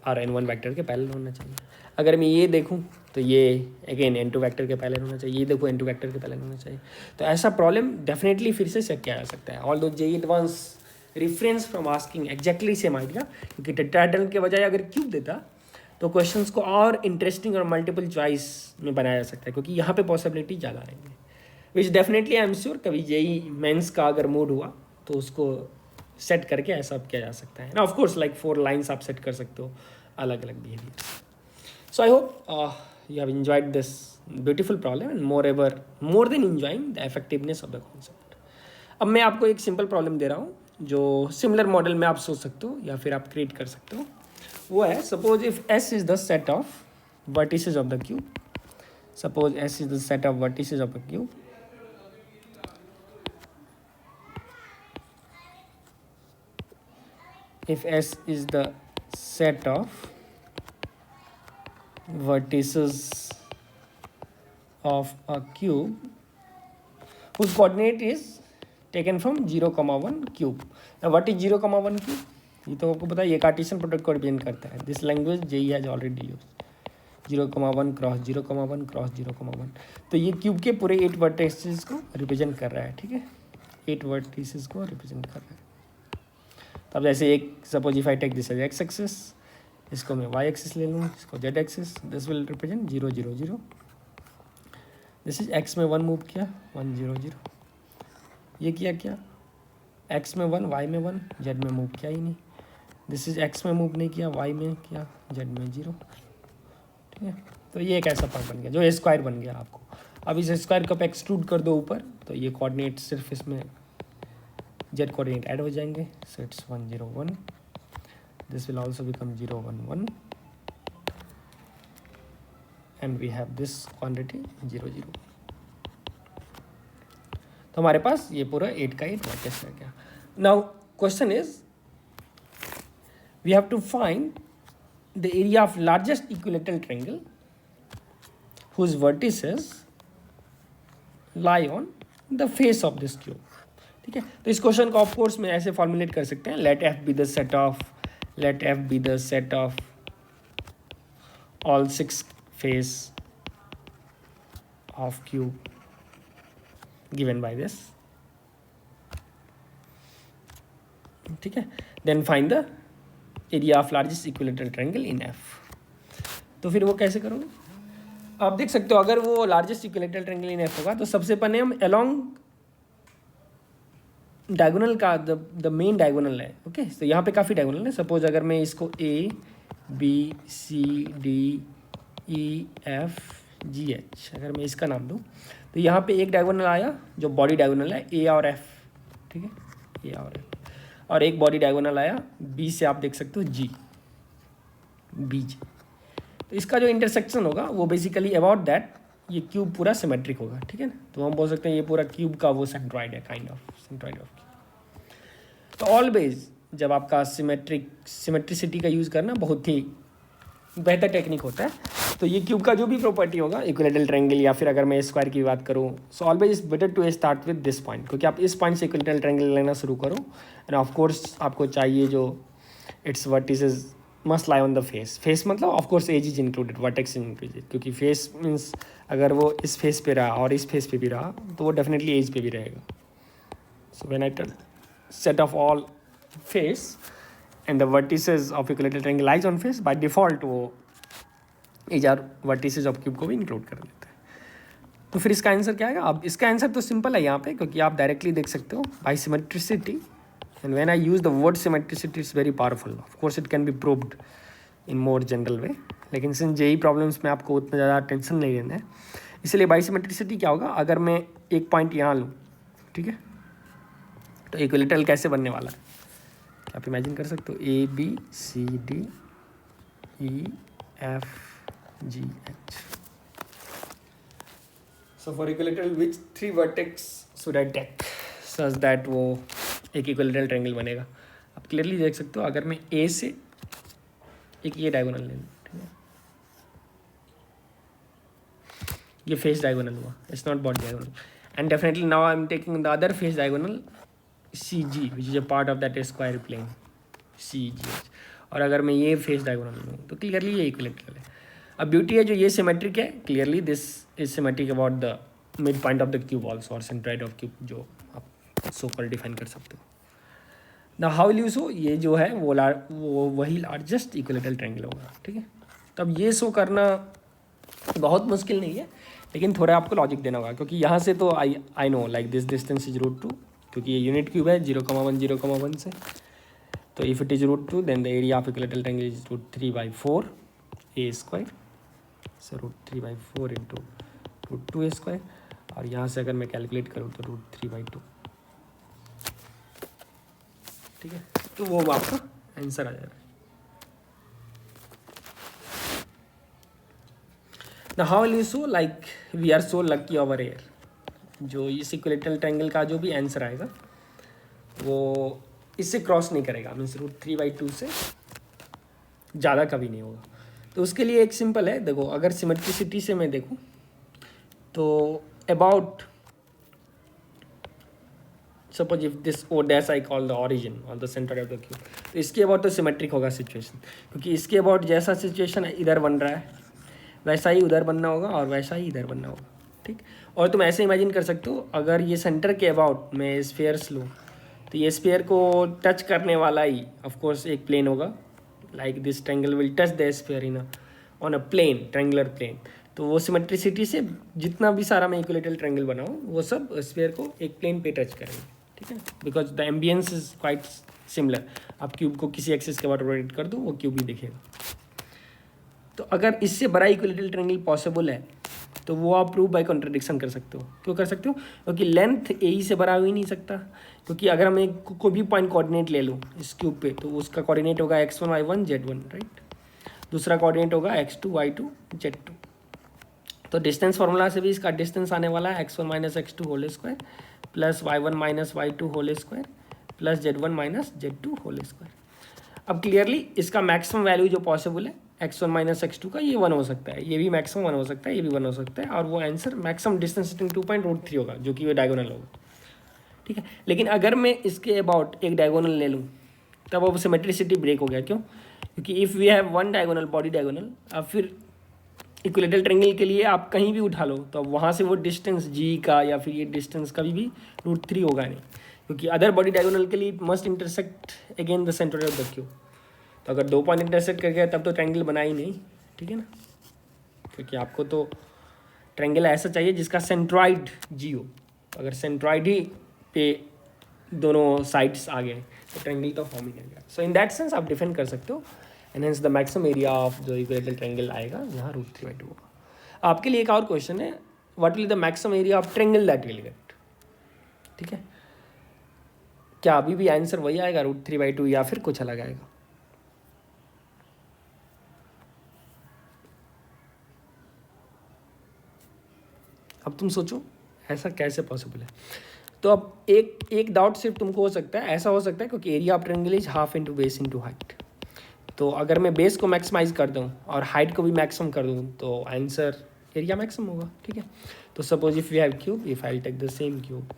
और N1 vector के parallel होना चाहिए। अगर मैं ये देखूं तो ये अगेन N2 वेक्टर के पैरेलल होना चाहिए, ये देखो N2 वेक्टर के पैरेलल होना चाहिए। तो ऐसा प्रॉब्लम डेफिनेटली फिर से चेक किया जा सकता है, although JEE advance reference from asking exactly same idea, क्योंकि टेट्राहेड्रल के बजाय अगर क्यूब देता तो क्वेश्चंस को और इंटरेस्टिंग और मल्टीपल चॉइस में बनाया जा सकता है, क्योंकि यहाँ पे पॉसिबिलिटी ज़्यादा रहेंगे, विच डेफिनेटली आई एम श्योर कभी JEE मेंस का अगर मूड हुआ तो उसको सेट करके ऐसा किया जा सकता है ना। ऑफ कोर्स लाइक 4 लाइन्स आप सेट कर सकते हो अलग अलग behaviour. So I hope you have enjoyed this beautiful problem and more than enjoying the effectiveness of the concept. अब मैं आपको एक सिंपल प्रॉब्लम दे रहा हूँ जो सिमिलर मॉडल में आप सोच सकते हो या फिर आप क्रिएट कर सकते हो। वो है, suppose if S is the set of vertices of the cube, suppose S is the set of vertices of the cube, if S is the set of vertices of a cube whose coordinate is taken from 0,1 cube. Now what is 0,1 cube? ये तो आपको पता है, ये Cartesian product को represent करता है। This language JEE has already used 0,1 cross 0,1 cross 0,1। तो ये क्यूब के पूरे 8 वर्टिसेस को रिप्रेजेंट कर रहा है। ठीक है, 8 वर्टिसेस को रिप्रेजेंट कर रहा है। अब जैसे एक suppose if I take this edge x axis, इसको मैं वाई एक्सिस ले लूँ, इसको z axis, this will represent 0 0 0। This is x में 1 मूव किया 1 0 0, ये किया क्या एक्स में 1 वाई में 1 जेड में मूव किया ही नहीं। दिस इज एक्स में मूव नहीं किया, वाई में किया, जेड में 0। ठीक है, तो ये एक ऐसा पार्ट बन गया जो स्क्वायर बन गया आपको। अब इस स्क्वायर को एक्सट्रूड कर दो ऊपर, तो ये कोऑर्डिनेट सिर्फ इसमें जेड कोऑर्डिनेट ऐड हो जाएंगे, so it's 1 0 1, this will also become 0 1 1 and we have this quantity 0 0। तो हमारे पास ये पूरा 8 का 8 वर्टेक्स रह गया। Now question is we have to find the area of largest equilateral triangle whose vertices lie on the face of this cube। ठीक है, तो इस क्वेश्चन को ऑफ कोर्स में ऐसे फॉर्मुलेट कर सकते हैं, let F be the set of all 6 face of cube given by this. ठीक है, then find the area of largest equilateral triangle in F। तो फिर वो कैसे करोगे, आप देख सकते हो अगर वो largest equilateral triangle in F होगा तो सबसे पहले हम अलोंग डायगोनल का द मेन डायगोनल है। ओके, तो यहाँ पे काफ़ी डायगोनल है। सपोज अगर मैं इसको A B C D E F G H अगर मैं इसका नाम दूँ, तो यहाँ पे एक डायगोनल आया जो बॉडी डायगोनल है ए और एफ, ठीक है, ए और एफ, और एक बॉडी डायगोनल आया बी से, आप देख सकते हो जी, बी जी। तो इसका जो इंटरसेक्शन होगा वो बेसिकली अबाउट दैट ये क्यूब पूरा सिमेट्रिक होगा, ठीक है ना। तो हम बोल सकते हैं ये पूरा क्यूब का वो सेंट्रॉइड है, काइंड ऑफ सेंट्रॉइड ऑफ। तो ऑलवेज जब आपका सिमेट्रिसिटी का यूज़ करना बहुत ही बेहतर टेक्निक होता है। तो ये क्यूब का जो भी प्रॉपर्टी होगा, इक्विलेटरल ट्रायंगल या फिर अगर मैं स्क्वायर की बात करूँ, so always is better to start with this point, क्योंकि आप इस पॉइंट से इक्विलेटरल ट्रायंगल लेना शुरू करो। एंड ऑफ कोर्स आपको चाहिए जो it's vertices must lie on the face मतलब of course edge is included, vertex included, क्योंकि फेस मीन्स अगर वो इस फेस पे रहा और इस फेस पे भी रहा तो वो डेफिनेटली एज पे भी रहेगा। So when I tell set of all face and the vertices of equilateral triangle lies on face, by default वो edge or vertices of cube को भी इंक्लूड कर देते हैं। तो फिर इसका आंसर क्या आएगा? अब इसका आंसर तो सिंपल है यहाँ पे, क्योंकि आप डायरेक्टली देख सकते हो by symmetricity. And when I use the word symmetricity, it's very powerful. Of course, it can be proved in more general way. लेकिन सिंस जेई प्रॉब्लम्स में आपको उतना ज़्यादा टेंशन नहीं लेना है, इसलिए बाई सिमेट्रिसिटी क्या होगा, अगर मैं एक पॉइंट यहाँ लूँ, ठीक है, तो इक्विलेटरल कैसे बनने वाला है आप इमेजिन कर सकते हो, A B C D E F G H. So for equilateral which 3 vertex should I take such that वो एक इक्विलेटरल ट्रायंगल बनेगा। आप क्लियरली देख सकते हो, अगर मैं ए से एक ये डायगोनल ले लूँ, ठीक है, ये फेस डायगोनल हुआ, it's not body diagonal, and definitely now I am taking the other face diagonal C G which is a part of that square plane C G H, और अगर मैं ये फेस डायगोनल लूँ तो clearly ये equilateral है। अब beauty है जो ये सिमेट्रिक है, clearly this is symmetric about the mid point of the cube also, और सेंट्रॉइड ऑफ क्यूब जो आप सो कॉल डिफाइन कर सकते हो। ना हाउ विल यू शो, ये जो है वो वही लार्जेस्ट इक्विलेटरल ट्रायंगल होगा, ठीक है। तब ये शो करना बहुत मुश्किल नहीं है, लेकिन थोड़ा आपको लॉजिक देना होगा, क्योंकि यहाँ से तो I know like this distance is √2, क्योंकि ये यूनिट क्यूब है 0,1 0,1 से। तो if it is √2 then the area of equilateral triangle is √3/4 a square, so √3/4 into √2 a square, और यहाँ से अगर मैं कैलकुलेट करूँ तो √3/2, ठीक है। तो वो आपका आंसर आ जाएगा। Now how will you show like we are so lucky over here, जो इस इक्विलेटरल ट्रायंगल का जो भी आंसर आएगा वो इससे क्रॉस नहीं करेगा, मीन्स √3/2 से ज़्यादा कभी नहीं होगा। तो उसके लिए एक सिंपल है, देखो अगर सिमेट्रिसिटी से मैं देखूँ तो about suppose if this O dash I call the origin और the centre of the cube, तो इसके अबाउट तो सिमेट्रिक होगा सिचुएशन, क्योंकि इसके अबाउट जैसा सिचुएशन इधर बन रहा है वैसा ही उधर बनना होगा और वैसा ही इधर बनना होगा, ठीक। और तुम ऐसे इमेजिन कर सकते हो, अगर ये सेंटर के अबाउट मैं स्फेयर्स लूँ तो ये स्फेयर को टच करने वाला ही ऑफ कोर्स एक प्लेन होगा, like this triangle will touch the sphere in on a plane, triangular plane. तो वो सिमेट्रिसिटी से जितना भी सारा मैं इक्विलेटरल ट्रायंगल बनाऊँ वो सब स्फेयर को एक प्लेन पे टच करेंगे, ठीक है, because the ambience is quite similar. आप क्यूब को किसी एक्सिस के अबाउट रोटेट कर दो वो क्यूब ही दिखेगा। तो अगर इससे बड़ा इक्विलेटरल ट्रायंगल पॉसिबल है तो वो आप प्रूव बाय कॉन्ट्रडिक्शन कर सकते हो। क्यों कर सकते हो? क्योंकि लेंथ ए ही से बड़ा हो ही नहीं सकता, क्योंकि अगर हम एक कोई भी पॉइंट कोऑर्डिनेट ले लूँ इस क्यूब पे तो उसका कोऑर्डिनेट होगा x1 y1 z1, राइट। दूसरा कोऑर्डिनेट होगा x2 y2 z2। तो डिस्टेंस फार्मूला से भी इसका डिस्टेंस आने वाला है x1 minus x2 whole square plus y1 minus y2 whole square plus z1 minus z2 whole square. अब क्लियरली इसका मैक्सिमम वैल्यू जो पॉसिबल है x1 माइनस x2 का, ये 1 हो सकता है, ये भी मैक्सिमम 1 हो सकता है, ये भी 1 हो सकता है, और वो आंसर मैक्सिमम डिस्टेंस 2.3 होगा जो कि वो डायगोनल होगा, ठीक है। लेकिन अगर मैं इसके अबाउट एक डायगोनल ले लूँ तब अब सिमेट्रिसिटी ब्रेक हो गया। क्यों? क्योंकि if we have one diagonal body diagonal, अब फिर इक्विलेटरल ट्रायंगल के लिए आप कहीं भी उठा लो तो वहाँ से वो डिस्टेंस जी का या फिर ये डिस्टेंस कभी भी √3 होगा नहीं, क्योंकि अदर बॉडी डायगोनल के लिए must intersect again the centre of the cube. तो अगर 2 पॉइंट इंटरसेक्ट कर गया तब तो ट्रायंगल बना ही नहीं, ठीक है ना, क्योंकि आपको तो ट्रायंगल ऐसा चाहिए जिसका सेंट्रॉइड जी हो। अगर सेंट्रॉइड ही पे दोनों साइड्स आ गए तो ट्रायंगल तो फॉर्म ही नहीं गया। सो इन दैट सेंस आप डिफाइन कर सकते हो and hence the maximum area of जो इक्विलेटरल ट्रायंगल आएगा यहाँ √3/2 होगा। आपके लिए एक और क्वेश्चन है, what will the maximum area of triangle that will get. ठीक है, क्या अभी भी आंसर वही आएगा √3/2 या फिर कुछ अलग आएगा? अब तुम सोचो ऐसा कैसे पॉसिबल है। तो अब एक डाउट सिर्फ तुमको हो सकता है, ऐसा हो सकता है क्योंकि area of triangle is half into base into height. तो अगर मैं बेस को मैक्सिमाइज कर दूं और हाइट को भी मैक्सिमम कर दूं तो आंसर एरिया मैक्सिमम होगा। ठीक है, तो suppose if you have cube, if I take the same cube,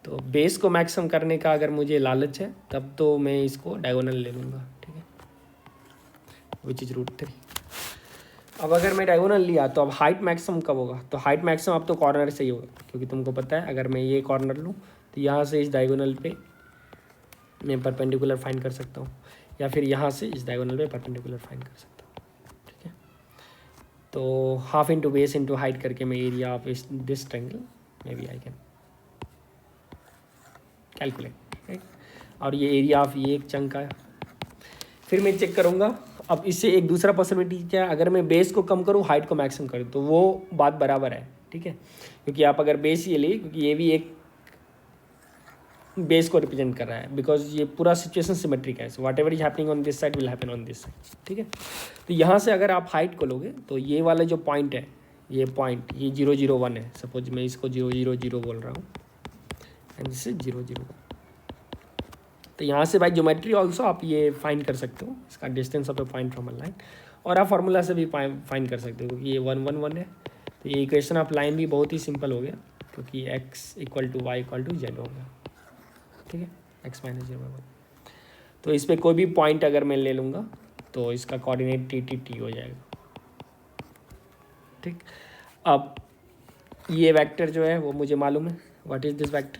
तो बेस को मैक्सिमम करने का अगर मुझे लालच है तब तो मैं इसको डायगोनल ले लूँगा। ठीक है, विच इज √3। अब अगर मैं डायगोनल लिया तो अब हाइट मैक्सिमम कब होगा? तो हाइट मैक्सिमम अब तो कॉर्नर से ही होगा, क्योंकि तुमको पता है अगर मैं ये कॉर्नर लूँ तो यहाँ से इस डायगोनल पे मैं परपेंडिकुलर फाइंड कर सकता हूँ, या फिर यहाँ से इस डायगोनल पे परपेंडिकुलर फाइंड कर सकता हूँ। ठीक है, तो half into base into height करके मैं area of this triangle may be I can calculate. Right, और ये एरिया ऑफ ये एक चंक आया। फिर मैं चेक करूँगा, अब इससे एक दूसरा पॉसिबिलिटी क्या है, अगर मैं बेस को कम करूँ हाइट को मैक्सिमम करूँ तो वो बात बराबर है। ठीक है, क्योंकि आप अगर बेस ये लिए, क्योंकि ये भी एक बेस को रिप्रेजेंट कर रहा है, बिकॉज ये पूरा सिचुएशन सिमेट्रिक है। So what ever is happening on this side will happen on this side. ठीक है, तो यहाँ से अगर आप हाइट को लोगे तो ये वाला जो पॉइंट है, ये पॉइंट ये 001 है। सपोज मैं इसको 000 बोल रहा हूँ एंड दिस इज 001। तो यहाँ से बाई ज्योमेट्री ऑल्सो आप ये फाइंड कर सकते हो इसका distance of the point from a line, और आप फार्मूला से भी फाइंड कर सकते हो क्योंकि ये 111 है। तो ये इक्वेशन ऑफ लाइन भी बहुत ही सिंपल हो गया, क्योंकि x = y = z हो गया। ठीक है, x - 0/1। तो इस पर कोई भी पॉइंट अगर मैं ले लूँगा तो इसका कोऑर्डिनेट t हो जाएगा। ठीक, अब ये वेक्टर जो है वो मुझे मालूम है, व्हाट इज़ दिस वेक्टर,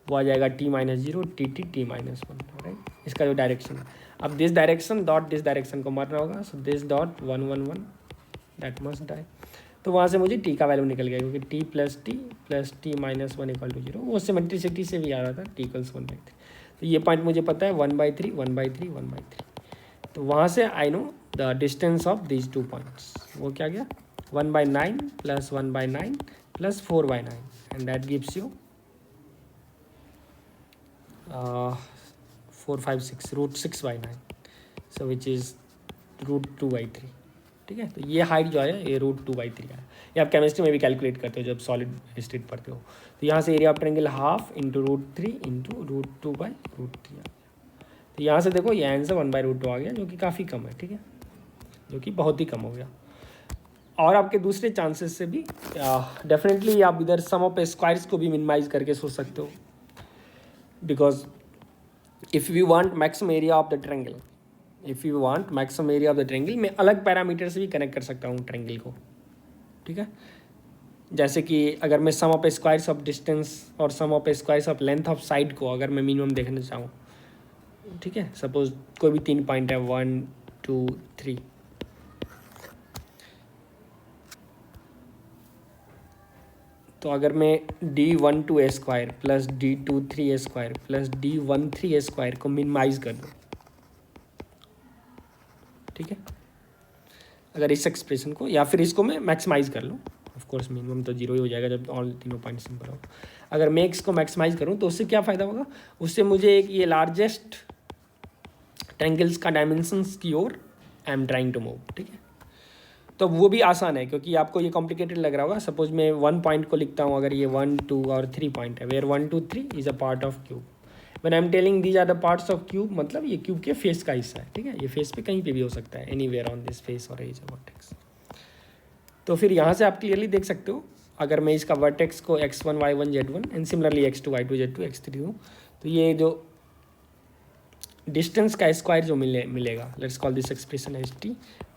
वो आ जाएगा t - 0 t -1। राइट, इसका जो डायरेक्शन है, अब this direction dot this direction को मारना होगा। So this dot 111 that must die. तो वहाँ से मुझे t का वैल्यू निकल गया, क्योंकि t + t + t - 1 = 0। वो सिमेट्रिसिटी से भी आ रहा था, t = 1/3। तो ये पॉइंट मुझे पता है 1/3 1/3 1/3। तो वहाँ से I know the distance of these two points. वो क्या गया, 1/9 + 1/9 + 4/9 and that gives you 4 5 6 √6/9, so which is √2/3। ठीक है, तो ये हाइट जो है ये √2/3 है। ये आप केमिस्ट्री में भी कैलकुलेट करते हो जब सॉलिड स्टेट पढ़ते हो। तो यहाँ से area of triangle half into √3 into √2/√3। तो यहाँ से देखो ये आंसर 1/√2 आ गया, जो कि काफ़ी कम है। ठीक है, जो कि बहुत ही कम हो गया। और आपके दूसरे चांसेस से भी डेफिनेटली आप इधर सम ऑफ स्क्वायर्स को भी मिनिमाइज करके सोच सकते हो, because if you want maximum area of the triangle, if you want maximum area of the triangle, मैं अलग पैरामीटर से भी कनेक्ट कर सकता हूँ ट्रायंगल को। ठीक है, जैसे कि अगर मैं sum of squares of distance और sum of squares of length of side को अगर मैं मिनिमम देखना चाहूँ, ठीक है, सपोज कोई भी 3 पॉइंट है 1 2 3, तो अगर मैं D12 square + D23 square + D13 square को मिनिमाइज कर दूँ, ठीक है, अगर इस एक्सप्रेशन को या फिर इसको मैं मैक्सिमाइज कर लूँ, ऑफ कोर्स मिनिमम तो 0 ही हो जाएगा जब ऑल तीनों पॉइंट सिंपल हो। अगर मैं इसको मैक्सिमाइज करूँ तो उससे क्या फ़ायदा होगा, उससे मुझे एक ये लार्जेस्ट ट्रायंगल्स का डायमेंशंस की ओर I am trying to move. ठीक है, तो वो भी आसान है, क्योंकि आपको ये कॉम्प्लिकेटेड लग रहा होगा। सपोज मैं 1 पॉइंट को लिखता हूँ, अगर ये 1 2 और 3 पॉइंट है, where 1 2 3 is a part of cube. When I am telling these are the parts of cube, मतलब ये क्यूब के फेस का हिस्सा है। ठीक है, ये फेस पे कहीं पे भी हो सकता है, एनीवेयर ऑन दिस फेस और एज वर्टेक्स। तो फिर यहाँ से आप क्लियरली देख सकते हो, अगर मैं इसका वर्टेक्स को x1 y1 z1 and similarly x2 y2 z2 x3 दूँ, तो ये जो डिस्टेंस का स्क्वायर जो मिलेगा, let's call this expression as T,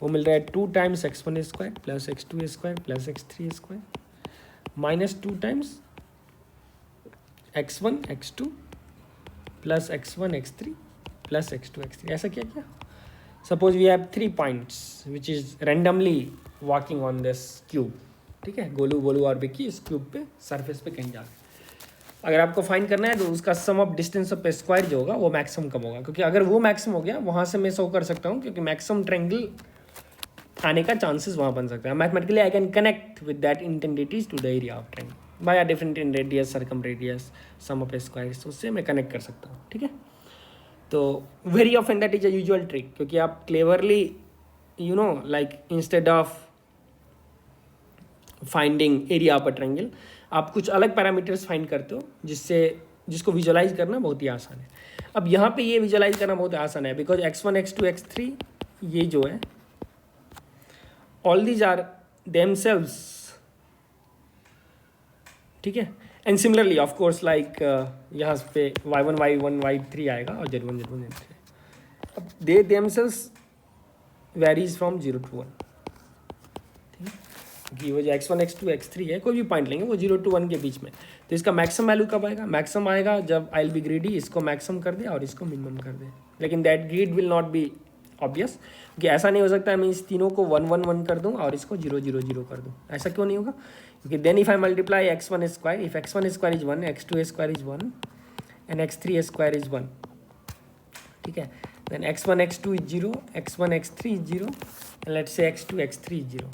वो मिल रहा है 2 times x1 square + x2 square + x3 square -2 times x1 x2 + x1 x3 + x2 x3। ऐसा क्या किया, suppose we have 3 points which is randomly walking on this cube. ठीक है, गोलू बोलू और विक्की इस क्यूब पे सरफेस पे कहीं जा रहे। अगर आपको फाइंड करना है तो उसका सम ऑफ डिस्टेंस ऑफ स्क्वायर जो होगा वो मैक्सिमम कब होगा, क्योंकि अगर वो मैक्सिमम हो गया वहाँ से मैं शो कर सकता हूँ, क्योंकि मैक्सिमम ट्रायंगल आने का चांसेस वहाँ बन सकता है। Mathematically I can connect with that intensities to the area of triangle by a different in radius, circum radius, sum of squares, उससे मैं कनेक्ट कर सकता हूँ। ठीक है, तो very often that is a usual trick, क्योंकि आप cleverly you know like instead of finding area of a triangle आप कुछ अलग पैरामीटर्स फाइंड करते हो जिसको विजुअलाइज करना बहुत ही आसान है। अब यहाँ पे ये विजुअलाइज करना बहुत आसान है बिकॉज x1 x2 x3 ये जो है ऑल दीज आर देमसेल्व्स, ठीक है। And similarly of course like यहाँ पे y1 y1 y3 आएगा और z1 z1 z3। अब they themselves varies from 0 to 1, कि वो जो x1 x2 x3 है कोई भी पॉइंट लेंगे वो 0 to 1 के बीच में, तो इसका मैक्सिमम वैल्यू कब आएगा? मैक्सिमम आएगा जब आई विल बी ग्रीडी इसको मैक्सिमम कर दे और इसको मिनिमम कर दे। लेकिन that grid will not be obvious, कि ऐसा नहीं हो सकता मैं इस तीनों को 1 1 1 कर दूं और इसको 0 0 0 कर दूं। ऐसा क्यों नहीं होगा? क्योंकि then if I multiply x1 square, if x1 square is 1, x2 square is 1 and x3 square is 1, ठीक है, then x1 x2 is 0, x1 x3 is 0 and let's say x2 x3 is 0।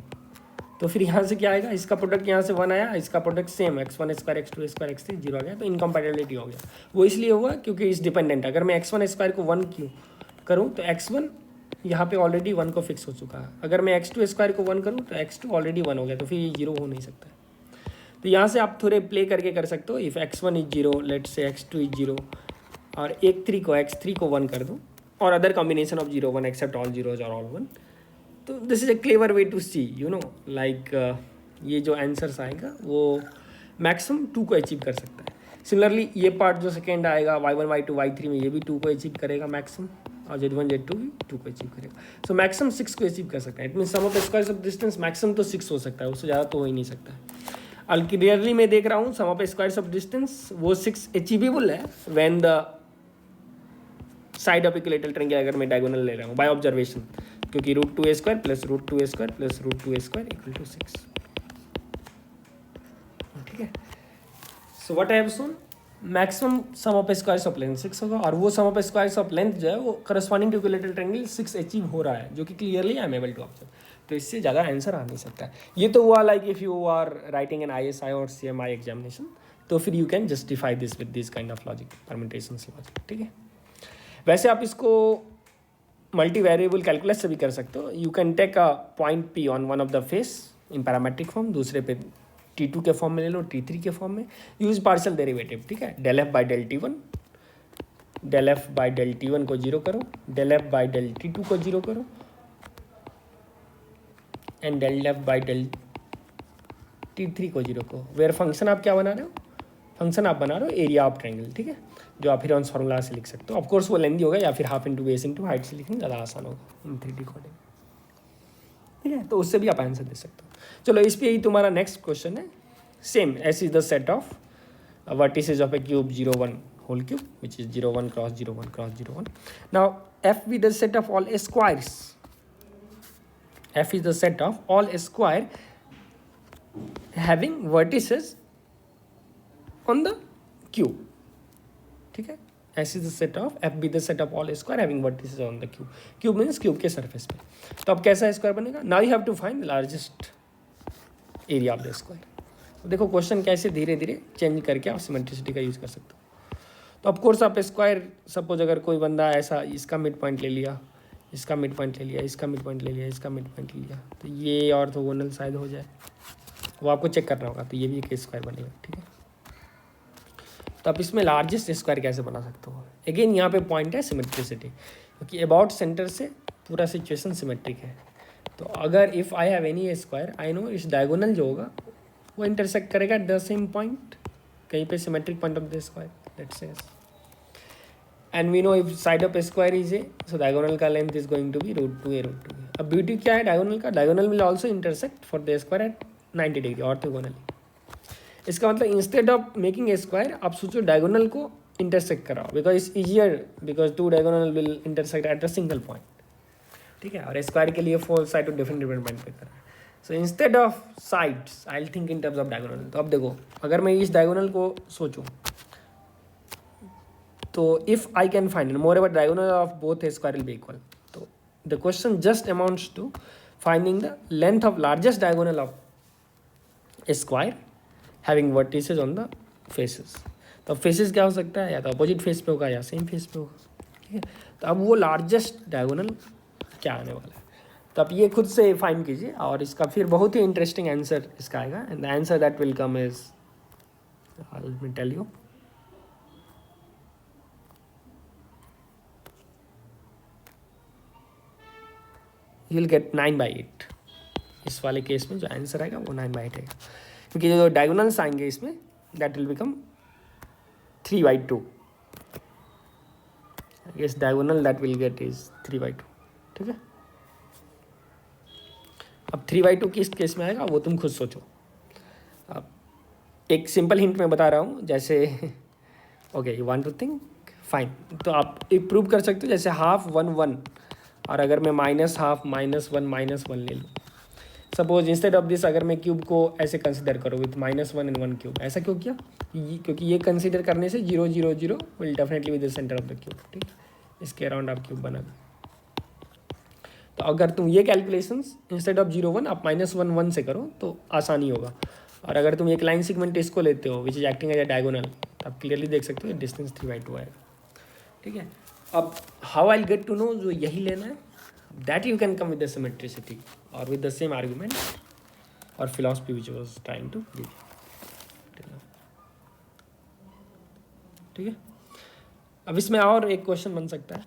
तो फिर यहाँ से क्या आएगा? इसका प्रोडक्ट यहाँ से 1 आया, इसका product same x1 square x2 square x3 0 आ गया, तो इनकम्पैटिबिलिटी हो गया। वो इसलिए हुआ क्योंकि इस डिपेंडेंट, अगर मैं x1 स्क्वायर को 1 क्यों करूँ तो x1 यहाँ पे ऑलरेडी 1 को फिक्स हो चुका है। अगर मैं x2 स्क्वायर को 1 करूँ तो x2 ऑलरेडी 1 हो गया, तो फिर ये 0 हो नहीं सकता। तो यहाँ से आप थोड़े प्ले करके कर सकते हो। If x1 is 0, let's say x2 is 0 और x3 को 1 कर दो और other combination of 0 1 except all zeros और ऑल 1। तो this is a clever way to see you know like ये जो आंसर्स आएगा वो मैक्सिमम 2 को अचीव कर सकता है। सिमिलरली ये पार्ट जो सेकेंड आएगा y1 y2 y3 में ये भी 2 को अचीव करेगा मैक्सिमम, और z1 z2 भी 2 को अचीव करेगा। सो मैक्सिमम 6 को अचीव कर सकता है। It mean sum of squares of distance maximum तो 6 हो सकता है, उससे ज़्यादा तो हो ही नहीं सकता है। अल्टीरियरली मैं देख रहा हूँ सम ऑफ स्क्वायर्स ऑफ डिस्टेंस वो 6 अचीवेबल है when the side of equilateral triangle अगर मैं डायगोनल ले रहा हूँ बाय ऑब्जर्वेशन, क्योंकि √2a² plus √2a² plus √2a² equal to 6, ठीक है। So what I have shown, maximum sum of squares of length 6 होगा, और वो sum of squares of length जो है वो corresponding to equilateral triangle 6 achieve हो रहा है, जो कि clearly I am able to observe. तो इससे ज़्यादा आंसर आ नहीं सकता है। ये तो हुआ like if you are writing an ISI और CMI एग्जामिनेशन, तो फिर you can justify this with this kind of logic, permutations logic, ठीक है। वैसे आप इसको मल्टी वेरिएबल कैलकुलस से भी कर सकते हो। You can take a point P on one of the face in parametric form, दूसरे पे T2 के फॉर्म में ले लो, T3 के फॉर्म में, यूज पार्शियल डेरिवेटिव, ठीक है। del f by del T1, del f by del T1 को 0 करो, del f by del T2 को 0 करो and del f by del T3 को 0 करो। वेयर फंक्शन आप क्या बना रहे हो? फंक्शन आप बना रहे हो एरिया ऑफ ट्रायंगल, ठीक है, जो आप फिर फार्मूला से लिख सकते हो। ऑफ कोर्स वो लेंदी होगा, या फिर half into base into height से लिखना ज़्यादा आसान होगा इन 3D कोडिंग, ठीक है। तो उससे भी आप आंसर दे सकते हो। चलो इस पे ही तुम्हारा नेक्स्ट क्वेश्चन है। Same S is the set of vertices of a cube 0 1 whole cube which is 0 1 cross 0 1 cross 0 1। Now F be the set of all squares, F is the set of all square having vertices on the cube, ठीक है। S is the set of F be the set of all square having vertices on the cube. Cube means cube के surface पे। तो अब कैसा square बनेगा? Now you have to find the largest area of the square. तो देखो question कैसे धीरे धीरे चेंज करके आप सिमेट्रिसिटी का यूज़ कर सकते हो। तो ऑफ कोर्स आप स्क्वायर, सपोज अगर कोई बंदा ऐसा इसका मिड पॉइंट ले लिया, इसका मिड पॉइंट ले लिया, इसका मिड पॉइंट ले लिया, इसका मिड पॉइंट ले लिया, तो ये ऑर्थोगोनल शायद हो जाए, वो आपको चेक करना होगा। तो ये भी एक स्क्वायर बनेगा, ठीक है। तो आप इसमें लार्जेस्ट स्क्वायर कैसे बना सकते हो? अगेन यहाँ पे पॉइंट है सिमेट्रिसिटी, क्योंकि अबाउट सेंटर से पूरा सिचुएशन सिमेट्रिक है। तो अगर if I have N E square, I know इस डायगोनल जो होगा वो इंटरसेक्ट करेगा एट द सेम पॉइंट, कहीं पे symmetric point of the square, let's say. And we know if side of square is a, so diagonal का length is going to be √2a √2a। अब beauty क्या है diagonal का? Diagonal will also intersect for the square at 90 degree orthogonally. इसका मतलब instead of making a square आप सोचो diagonal को इंटरसेक्ट कराओ, because it's easier, because 2 diagonal will intersect at a single point, ठीक है। और स्क्वायर के लिए 4 साइड को डिफरेंट पॉइंट पे करा। So instead of sides I will think in terms of diagonal. तो अब देखो अगर मैं इस डायगोनल को सोचूं तो if I can find moreover diagonal of both a square will be equal. तो the question just amounts to finding the length of largest diagonal of a square having vertices on the faces. तो faces क्या हो सकता है, या तो opposite face पे होगा या सेम फेस पे होगा. ठीक है, तो अब वो लार्जेस्ट डायगोनल क्या आने वाला है, तो आप ये खुद से फाइंड कीजिए और इसका फिर बहुत ही इंटरेस्टिंग आंसर इसका आएगा. And the answer that will come is, let me tell you, you will get 9/8. इस वाले केस में जो आंसर आएगा वो 9/8 आएगा, क्योंकि जो डायगोनल्स आएंगे इसमें that will become 3/2. yes diagonal that will get is 3/2. ठीक है, अब 3/2 किस केस में आएगा वो तुम खुद सोचो. अब एक सिंपल हिंट मैं बता रहा हूँ, जैसे okay you want to think fine, तो आप एक प्रूव कर सकते हो जैसे हाफ 1 1, और अगर मैं -1/2 -1 ले लूँ, सपोज इंस्टेड ऑफ दिस अगर मैं क्यूब को ऐसे कंसिडर करो विथ -1 and 1 क्यूब. ऐसा क्यों किया, क्योंकि ये कंसिडर करने से 0 0 0 will definitely with the centre of the cube. ठीक, इसके अराउंड आप क्यूब बना दो. तो अगर तुम ये कैलकुलेशंस इंस्टेड ऑफ 0 1 आप -1 1 से करो तो आसानी होगा. और अगर तुम एक लाइन सेगमेंट इसको लेते हो which is acting as a diagonal, तो आप क्लियरली देख सकते हो डिस्टेंस 3/2 आएगा. ठीक है, अब how I get to know, जो यही लेना है, that you can come with the symmetricity or with the same argument or philosophy which was trying to give. ठीक है, अब इसमें और एक क्वेश्चन बन सकता है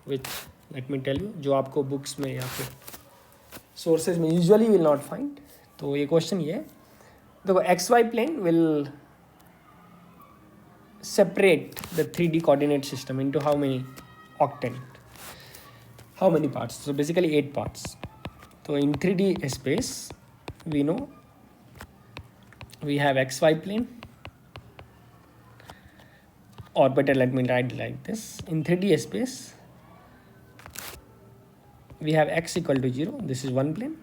विच लेट मी टेल यू, जो आपको बुक्स में या फिर सोर्सेज में यूजुअली विल नॉट फाइंड. तो ये क्वेश्चन ये है, देखो XY plane will separate the 3D coordinate system into how many octant, how many parts? So basically 8 parts. So in 3D space we know we have XY plane, or better let me write like this, in 3D space we have x equal to 0, this is one plane,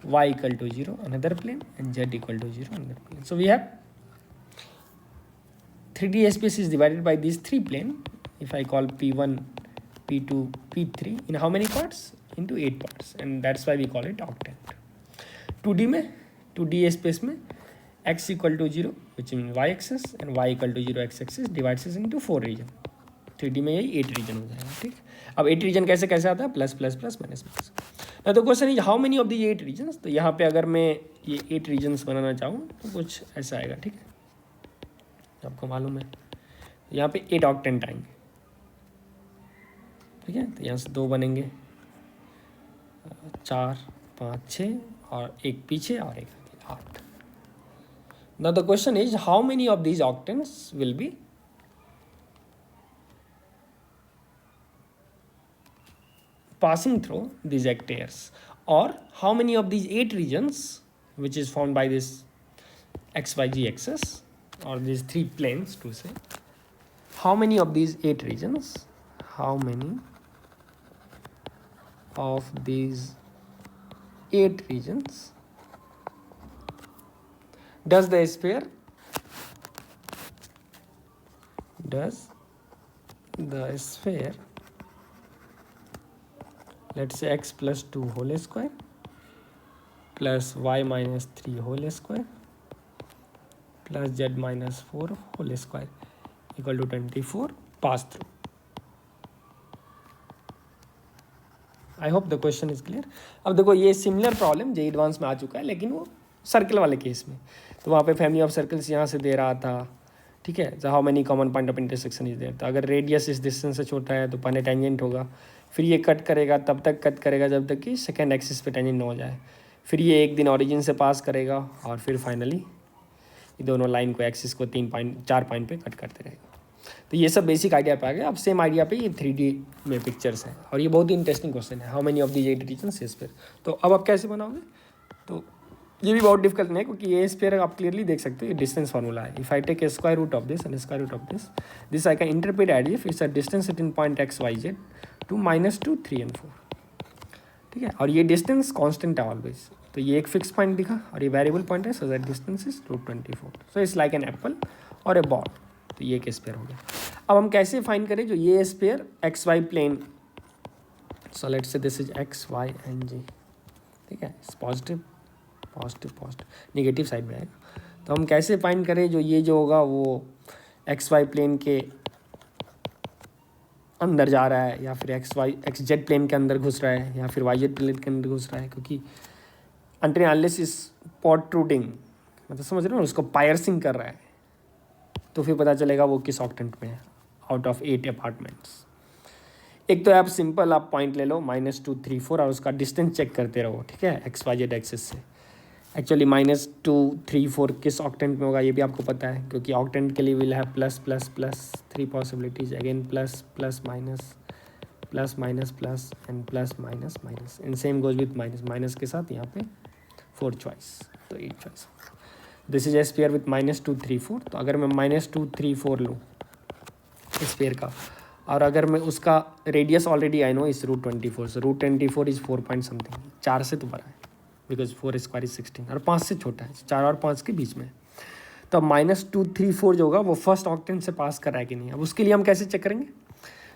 y equal to 0 another plane, and z equal to 0 another plane. So we have 3D space is divided by these 3 plane. If I call P1 P2 P3 in how many parts? Into 8 parts, and that's why we call it octant. 2D में 2D space में x equal to 0 which means y axis and y equal to 0 x axis divides it into 4 region. 3D में यही 8 region हो जाएगा. ठीक, अब 8 region कैसे कैसे आता है, plus plus plus minus minus. ना तो question is how many of the 8 regions. तो यहाँ पे अगर मैं ये 8 regions बनाना चाहूँ तो कुछ ऐसा आएगा. ठीक है, आपको मालूम है यहाँ पे 8 ऑक्टेंट आएंगे. ठीक है, तो यहाँ से 2 बनेंगे, 4 5 6 और एक पीछे और एक 8. Now the question is how many of these octants will be passing through these 8 layers, or how many of these 8 regions which is formed by this XYZ axis or these 3 planes to say, how many of these 8 regions, how many of these 8 regions does the sphere let's say x plus 2 whole square plus y minus 3 whole square plus z minus 4 whole square equal to 24 pass through. I hope the question is clear. अब देखो ये similar problem जे advance में आ चुका है, लेकिन वो circle वाले case में. तो वहाँ पे फैमिली ऑफ सर्कल्स यहाँ से दे रहा था. ठीक है, तो how many common point of intersection is there. तो अगर रेडियस इस डिस्टेंस से छोटा है तो पहले टेंजेंट होगा, फिर ये कट करेगा, तब तक कट करेगा जब तक कि सेकेंड एक्सिस पे टेंजेंट न हो जाए, फिर ये एक दिन ओरिजिन से पास करेगा, और फिर फाइनली ये दोनों लाइन को एक्सिस को 4 पॉइंट पे कट करते रहेगा. तो ये सब बेसिक आइडिया पे आ गया. अब सेम आइडिया पे ये 3D में पिक्चर्स हैं, और ये बहुत ही इंटरेस्टिंग क्वेश्चन है, how many of the 8 regions इस पर. तो अब आप कैसे बनाओगे, तो ये भी बहुत डिफिकल्ट नहीं है, क्योंकि ये स्फीयर आप क्लियरली देख सकते हो, ये डिस्टेंस फार्मूला है. If I take a square root of this and square root of this I can interpret as if it's a distance in point XYZ to -2 3 and 4. ठीक है, और ये डिस्टेंस कांस्टेंट है ऑलवेज. तो ये एक fix point दिखा और ये वेरिएबल पॉइंट है, so that distance is √24. So it's like an apple और ए बॉल. तो ये एक स्फीयर हो गया. अब हम कैसे फाइंड करें जो ये sphere x Y plane, so let's say this is x y and z, ठीक है, positive positive positive, negative side में आएगा। तो हम कैसे फाइंड करें जो ये जो होगा वो एक्स वाई प्लेन के अंदर जा रहा है या फिर एक्स जेड प्लेन के अंदर घुस रहा है या फिर वाई जेड प्लेन के अंदर घुस रहा है, क्योंकि अनटिल अनलेस इज प्रोट्रूडिंग, मतलब समझ रहे हो, उसको पायर्सिंग कर रहा है, तो फिर पता चलेगा वो किस ऑक्टेंट में है आउट ऑफ 8 अपार्टमेंट्स। एक तो आप सिंपल आप पॉइंट ले लो -2 3 4 और उसका डिस्टेंस चेक करते रहो, ठीक है, एक्स वाई जेड एक्सिस से। एक्चुअली -2 3 4 किस ऑक्टेंट में होगा ये भी आपको पता है, क्योंकि ऑक्टेंट के लिए will have plus plus plus 3 possibilities, again plus plus minus plus minus plus and plus minus minus, and same goes with minus, minus के साथ यहाँ पे 4 चॉइस, तो 8 choice. This is a sphere with -2 3 4। तो अगर मैं -2 3 4 लूँ स्फीयर का, और अगर मैं उसका रेडियस ऑलरेडी आई नो इस √24 से, √24 इज 4 पॉइंट समथिंग, 4 से तो बड़ा है बिकॉज 4 स्क्वायर इज 16 और 5 से छोटा है, 4 और 5 के बीच में। तो अब -2 3 4 जो होगा वो फर्स्ट ऑक्टेंट से पास कर रहा है कि नहीं, अब उसके लिए हम कैसे चेक करेंगे।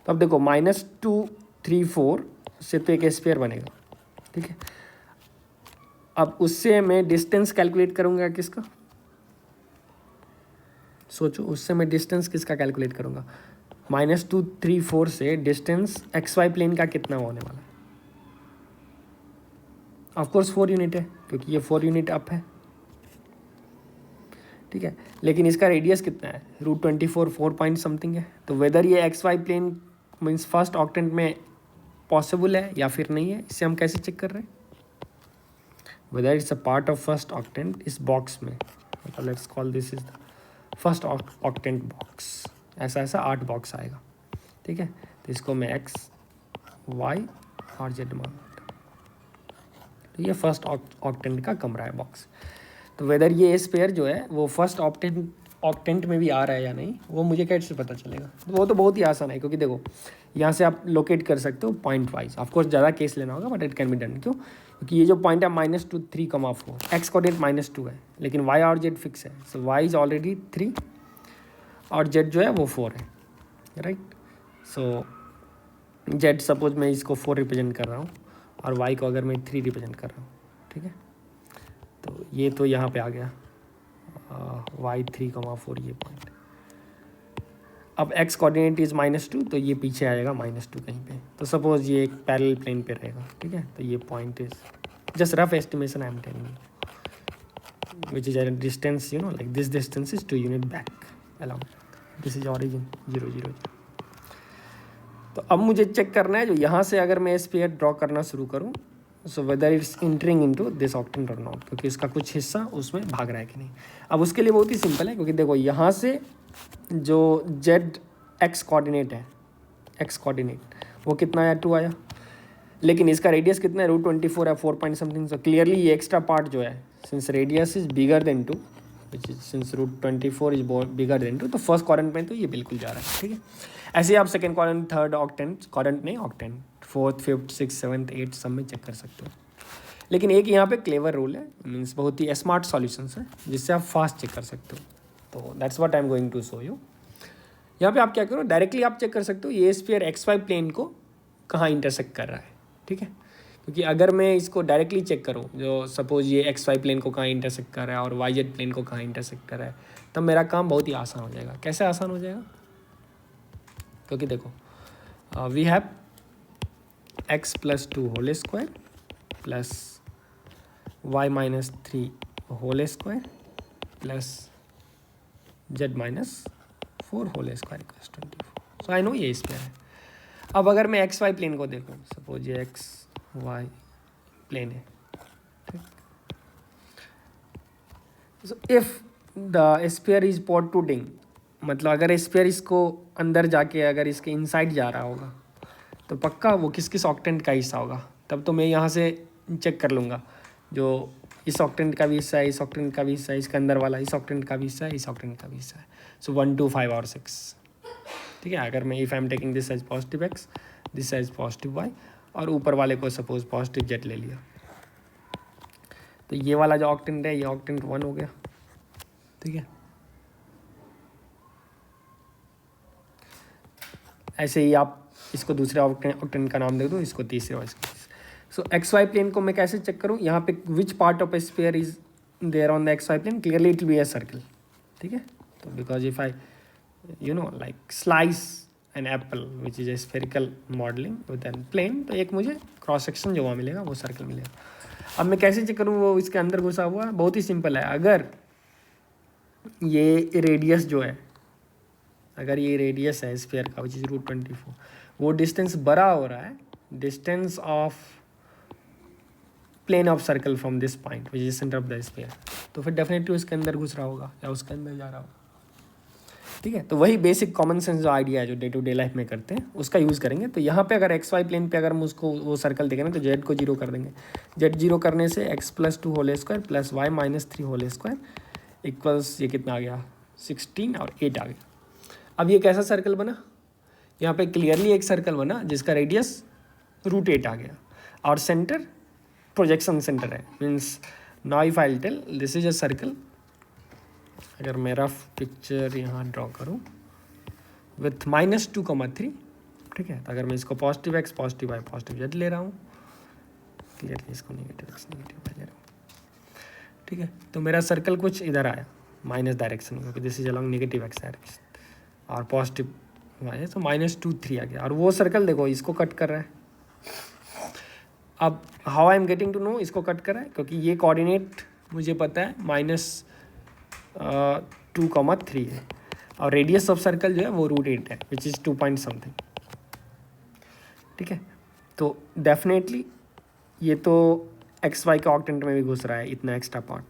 तो अब देखो -2 3 4 से तो एक स्फीयर बनेगा, ठीक है। अब उससे मैं डिस्टेंस कैलकुलेट करूँगा किसका, सोचो, उससे मैं डिस्टेंस किसका कैलकुलेट करूँगा। -2 3 4 से डिस्टेंस एक्स वाई प्लेन का कितना होने वाला है, ऑफकोर्स 4 यूनिट है, क्योंकि ये 4 यूनिट अप है, ठीक है। लेकिन इसका रेडियस कितना है, √24 4 पॉइंट समथिंग है। तो वेदर ये X Y plane means first octant में पॉसिबल है या फिर नहीं है, इससे हम कैसे चेक कर रहे हैं, whether it's a part of first octant इस बॉक्स में, मतलब let's call this is the first octant box, ऐसा ऐसा 8 बॉक्स आएगा, ठीक है। तो इसको मैं एक्स वाई और जेड मान, तो ये फर्स्ट ऑक्टेंट का कमरा है बॉक्स। तो वेदर ये स्पेयर जो है वो फर्स्ट ऑक्टेंट में भी आ रहा है या नहीं, वो मुझे कैसे पता चलेगा। तो वो तो बहुत ही आसान है, क्योंकि देखो यहाँ से आप लोकेट कर सकते हो पॉइंट वाइज, ऑफकोर्स ज़्यादा केस लेना होगा but it can be done. क्यों, क्योंकि ये जो पॉइंट है -2 3, 4, एक्स कोऑर्डिनेट -2 है, लेकिन वाई और जेड फिक्स है, सो वाई इज ऑलरेडी 3 और जेड जो है वो 4 है, राइट। सो जेड सपोज मैं इसको 4 रिप्रेजेंट कर रहा हूँ और वाई को अगर मैं 3 रिप्रेजेंट कर रहा हूँ, ठीक है। तो ये तो यहाँ पे आ गया y 3, 4 ये पॉइंट। अब x कोऑर्डिनेट इज -2, तो ये पीछे आएगा -2 कहीं पे। तो सपोज ये एक पैरेलल प्लेन पे रहेगा, ठीक है। तो ये point is just rough estimation I am telling you, which is a distance, you know, like this distance is 2 unit back along, this is origin 0 0 0। तो अब मुझे चेक करना है जो यहाँ से अगर मैं स्फीयर ड्रॉ करना शुरू करूँ, so whether it's entering into this octant और नॉट, क्योंकि इसका कुछ हिस्सा उसमें भाग रहा है कि नहीं। अब उसके लिए बहुत ही सिंपल है, क्योंकि देखो यहाँ से जो जेड एक्स कोऑर्डिनेट है, एक्स कोऑर्डिनेट वो कितना आया, 2 आया, लेकिन इसका रेडियस कितना है, √24 है, 4 पॉइंट समथिंग। सो क्लियरली ये एक्स्ट्रा पार्ट जो है, since radius is bigger than 2, which is since √24 is bigger than 2, तो फर्स्ट क्वाड्रेंट में तो ये बिल्कुल जा रहा है, ठीक है। ऐसे ही आप second quadrant, third octant, quadrant नहीं octant, 4th 5th 6th 7th 8th सब में चेक कर सकते हो। लेकिन एक यहाँ पे क्लेवर रूल है, मीन्स बहुत ही स्मार्ट सॉल्यूशंस है जिससे आप फास्ट चेक कर सकते हो। तो that's what I am going to show you. यहाँ पे आप क्या करो, डायरेक्टली आप चेक कर सकते हो ये स्फीयर एक्स वाई प्लेन को कहाँ इंटरसेक्ट कर रहा है, ठीक है। क्योंकि अगर मैं इसको डायरेक्टली चेक करूँ, जो सपोज ये एक्स वाई प्लेन को कहाँ इंटरसेक्ट कर रहा है और वाई जेड प्लेन को कहाँ इंटरसेक्ट कर रहा है, तब मेरा काम बहुत ही आसान हो जाएगा। कैसे आसान हो जाएगा, क्योंकि देखो we have x + 2 whole square plus y - 3 whole square plus z - 4 whole square = 24। So I know ये स्क्वायर है। अब अगर मैं एक्स वाई प्लेन को देखूँ, सपोज ये एक्स वाई प्लेन है, ठीक। So if the sphere is protruding, मतलब अगर स्फीयर इसको अंदर जाके अगर इसके इनसाइड जा रहा होगा, तो पक्का वो किस किस ऑक्टेंट का हिस्सा होगा। तब तो मैं यहाँ से चेक कर लूँगा जो इस ऑक्टेंट का भी हिस्सा है, इस ऑक्टेंट का भी हिस्सा है, इसके अंदर वाला इस ऑक्टेंट का भी हिस्सा है, इस ऑक्टेंट का भी हिस्सा है। सो 1 2 5 और 6, ठीक है। अगर मैं if I am taking this as positive X, this as positive Y, और ऊपर वाले को सपोज पॉजिटिव जेड ले लिया, तो ये वाला जो ऑक्टेंट है ये ऑक्टेंट 1 हो गया, ठीक है। ऐसे ही आप इसको दूसरे ऑक्टेंट का नाम दे दो, इसको तीसरे और सो एक्स वाई प्लेन को मैं कैसे चेक करूँ, यहाँ पे which part of a sphere is there on the X Y plane, clearly it will be a circle, ठीक है। तो because if I like slice an apple which is a spherical modelling with an plane, तो एक मुझे cross section जो वहाँ मिलेगा वो सर्कल मिलेगा। अब मैं कैसे चेक करूँ वो इसके अंदर घुसा हुआ है, बहुत ही सिंपल है। अगर ये रेडियस जो है, अगर ये रेडियस है स्फीयर का विच इज √24, वो डिस्टेंस बड़ा हो रहा है distance of plane of circle from this point which is centre of the sphere, तो फिर डेफिनेटली उसके अंदर घुस रहा होगा या उसके अंदर जा रहा होगा, ठीक है। तो वही बेसिक कॉमन सेंस जो आइडिया है जो डे टू डे लाइफ में करते हैं उसका यूज़ करेंगे। तो यहाँ पे अगर एक्स वाई प्लेन पे अगर हम उसको वो सर्कल देखें तो जेड को 0 कर देंगे, जेड 0 करने से x+2 whole square plus y -3 whole square equals, ये कितना आ गया 16 और 8 आ गया। अब ये कैसा सर्कल बना, यहाँ पे क्लियरली एक सर्कल बना जिसका रेडियस √8 आ गया और सेंटर प्रोजेक्शन सेंटर है, means now if I tell this is a circle. अगर मैं रफ पिक्चर यहाँ ड्रॉ करूँ विथ -2,3, ठीक है, तो अगर मैं इसको positive x positive y positive z ले रहा हूँ, क्लियरली इसको नेगेटिव x नेगेटिव y ले रहा हूँ, ठीक है। तो मेरा सर्कल कुछ इधर आया माइनस डायरेक्शन में, क्योंकि this is along negative x direction, और पॉजिटिव y है तो -2,3 आ गया। और वो सर्कल देखो इसको कट कर रहा है। अब how I am getting to know इसको कट कर रहा है, क्योंकि ये कोऑर्डिनेट मुझे पता है -2,3 है और रेडियस ऑफ सर्कल जो है वो √8 है विच इज़ 2 पॉइंट समथिंग, ठीक है। तो डेफिनेटली ये तो एक्स वाई के ऑक्टेंट में भी घुस रहा है इतना एक्स्ट्रा पार्ट,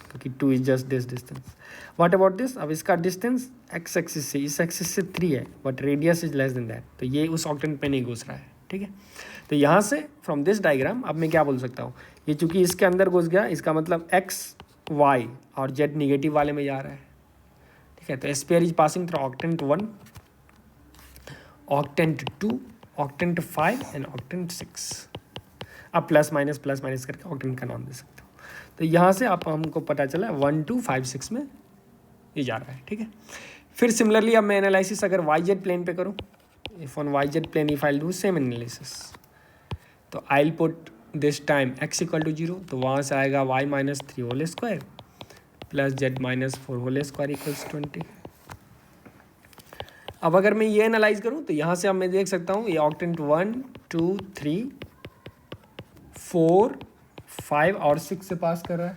क्योंकि 2 is just this distance. What about this, अब इसका डिस्टेंस एक्स एक्सिस से इस एक्सिस से 3 है but radius is less than that, तो ये उस ऑक्टेंट पे नहीं घुस रहा है, ठीक है। तो यहाँ से फ्रॉम दिस डायग्राम अब मैं क्या बोल सकता हूँ, ये चूंकि इसके अंदर घुस गया, इसका मतलब एक्स वाई और जेड निगेटिव वाले में जा रहा है, ठीक है। तो sphere is passing through octant 1, octant 2, octant 5 and octant 6। अब प्लस माइनस करके ऑक्टेंट का नाम दे सकते हो। तो यहाँ से आप हमको पता चला 1 2 5 6 में ये जा रहा है, ठीक है। फिर सिमिलरली अब मैं एनालिसिस अगर वाई जेड प्लेन पे करूँ, if on y z plane if I do same analysis, तो I will put this time x = 0, तो वहाँ से आएगा y -3 whole square plus z -4 whole square equals 20। अब अगर मैं ये एनालाइज करूँ तो यहाँ से अब मैं देख सकता हूँ ये ऑक्टेंट 1 2 3 4 5 और 6 से पास कर रहा है,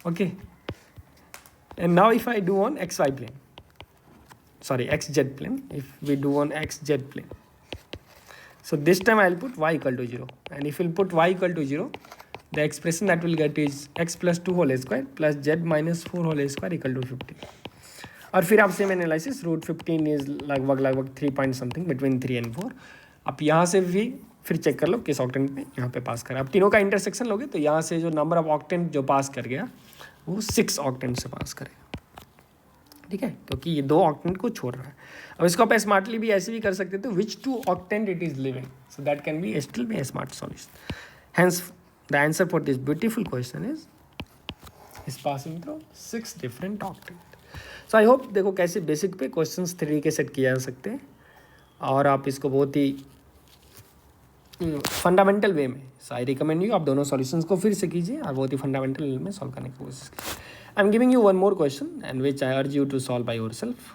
okay. And now if I do on xy plane, sorry xz plane, if we do on xz plane, so this time I'll put y = 0, and if we'll put y = 0, the expression that we'll get is x+2 whole square plus z -4 whole square = 15। और फिर आप same analysis √15 is लगभग 3 point something between 3 and 4। आप यहाँ से भी फिर check कर लो किस ऑक्टेंट पे यहाँ पे पास करा। आप तीनों का इंटरसेक्शन लोगे तो यहाँ से जो नंबर ऑफ ऑक्टेंट जो पास कर गया वो 6 ऑक्टेंट से पास करेगा, ठीक है, क्योंकि ये 2 ऑक्टेंट को छोड़ रहा है। अब इसको आप स्मार्टली भी ऐसे भी कर सकते थे, विच 2 octant it is living, so that can be still be A smart solution. Hence the answer for this beautiful question is passing through 6 different octant. So I hope देखो कैसे बेसिक पे क्वेश्चंस 3D के set किए जा सकते हैं और आप इसको बहुत ही फंडामेंटल वे में, सो आई रिकमेंड यू आप दोनों सॉल्यूशंस को फिर से कीजिए और बहुत ही फंडामेंटल वे में सॉल्व करने की कोशिश कीजिए। I am giving you one more question and which I urge you to solve by yourself.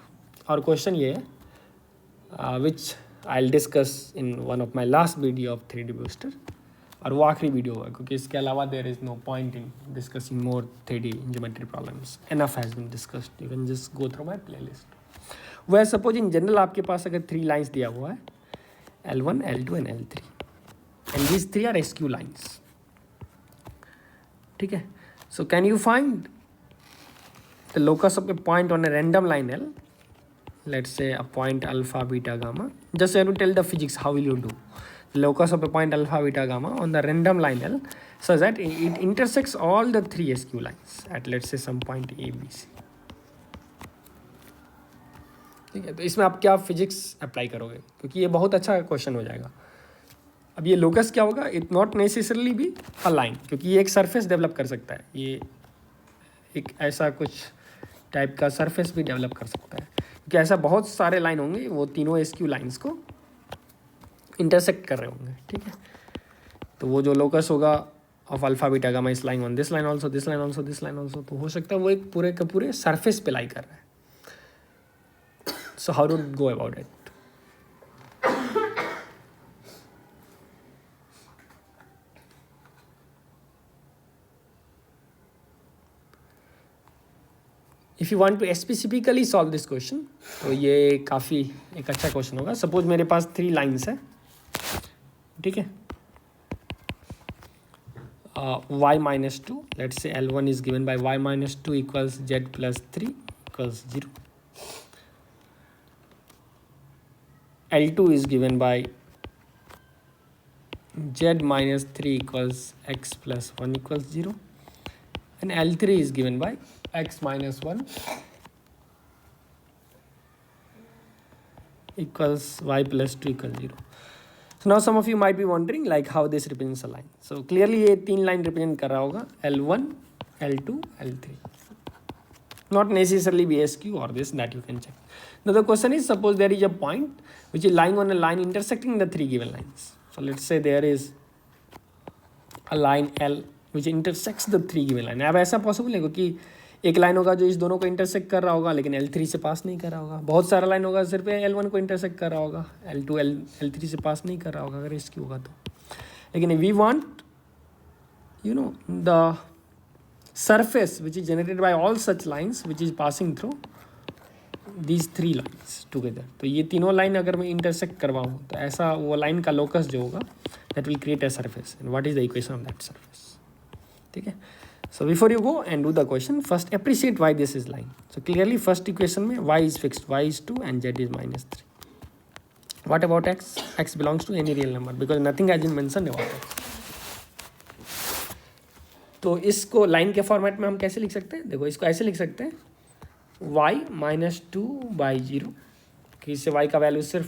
और क्वेश्चन ये है which I will discuss in one of my last video of 3D booster, और वो आखिरी वीडियो होगा क्योंकि इसके अलावा there is no point in discussing more 3D geometry problems, enough has been discussed, you can just go through my playlist. वह suppose in general आपके पास अगर 3 लाइन्स दिया हुआ है L1 L2 and L3 and these 3 are skew lines, ठीक है। So can you find the locus of a point on a random line L, let's say a point alpha beta gamma, just you have to tell the physics how will you do the locus of a point alpha beta gamma on the random line L so that it intersects all the 3 skew lines at let's say some point A B C, ठीक है। तो इसमें आप क्या physics apply करोगे, क्योंकि ये बहुत अच्छा क्वेश्चन हो जाएगा। अब ये लोकस क्या होगा, इट नॉट नेसेसरली भी अ लाइन, क्योंकि ये एक सरफेस डेवलप कर सकता है, ये एक ऐसा कुछ टाइप का सरफेस भी डेवलप कर सकता है, क्योंकि ऐसा बहुत सारे लाइन होंगे, वो तीनों एसक्यू लाइंस को इंटरसेक्ट कर रहे होंगे, ठीक है। तो वो जो लोकस होगा ऑफ अल्फा बीटा गामा इस line on this line also, this line also, this line also, तो हो सकता है वो एक पूरे के पूरे सरफेस पे लाई कर रहा है। So how do go about it? If you want to specifically solve this question, तो ये काफ़ी एक अच्छा क्वेश्चन होगा। सपोज मेरे पास 3 लाइन्स है, ठीक है, y minus 2, let's say L1 is given by y minus 2 equals z plus 3 equals 0. L2 is given by z minus 3 equals x plus 1 equals 0. And L3 is given by x minus 1 equals y plus 2 equals 0. So now some of you might be wondering like how this represents a line. So clearly ये 3 line represent कर रहा होगा, L1, L2, L3. Not necessarily BSQ or this, that you can check. Now the question is, suppose there is a point which is lying on a line intersecting the 3 given lines. So let's say there is a line L which intersects the 3 given line. अब ऐसा possible है क्योंकि एक line होगा जो इस दोनों को इंटरसेक्ट कर रहा होगा लेकिन L3 से पास नहीं कर रहा होगा, बहुत सारा लाइन होगा सिर्फ L1 को इंटरसेक्ट कर रहा होगा, L2 L3 से पास नहीं कर रहा होगा अगर इसकी होगा तो। लेकिन we want you know the surface which is generated by all such lines which is passing through these 3 lines together. तो ये तीनों लाइन अगर मैं इंटरसेक्ट करवाऊँ तो ऐसा वो लाइन का लोकस जो होगा that will create a surface, and what is the equation of that surface, ठीक है। So before you go and do the question, first appreciate why this is line. So clearly first equation में y is fixed, y is 2 and z is minus 3. What about x? X belongs to any real number because nothing has been mentioned about x. तो इसको line के format में हम कैसे लिख सकते हैं? देखो इसको ऐसे लिख सकते हैं, y माइनस 2/0, कि इससे y का वैल्यू सिर्फ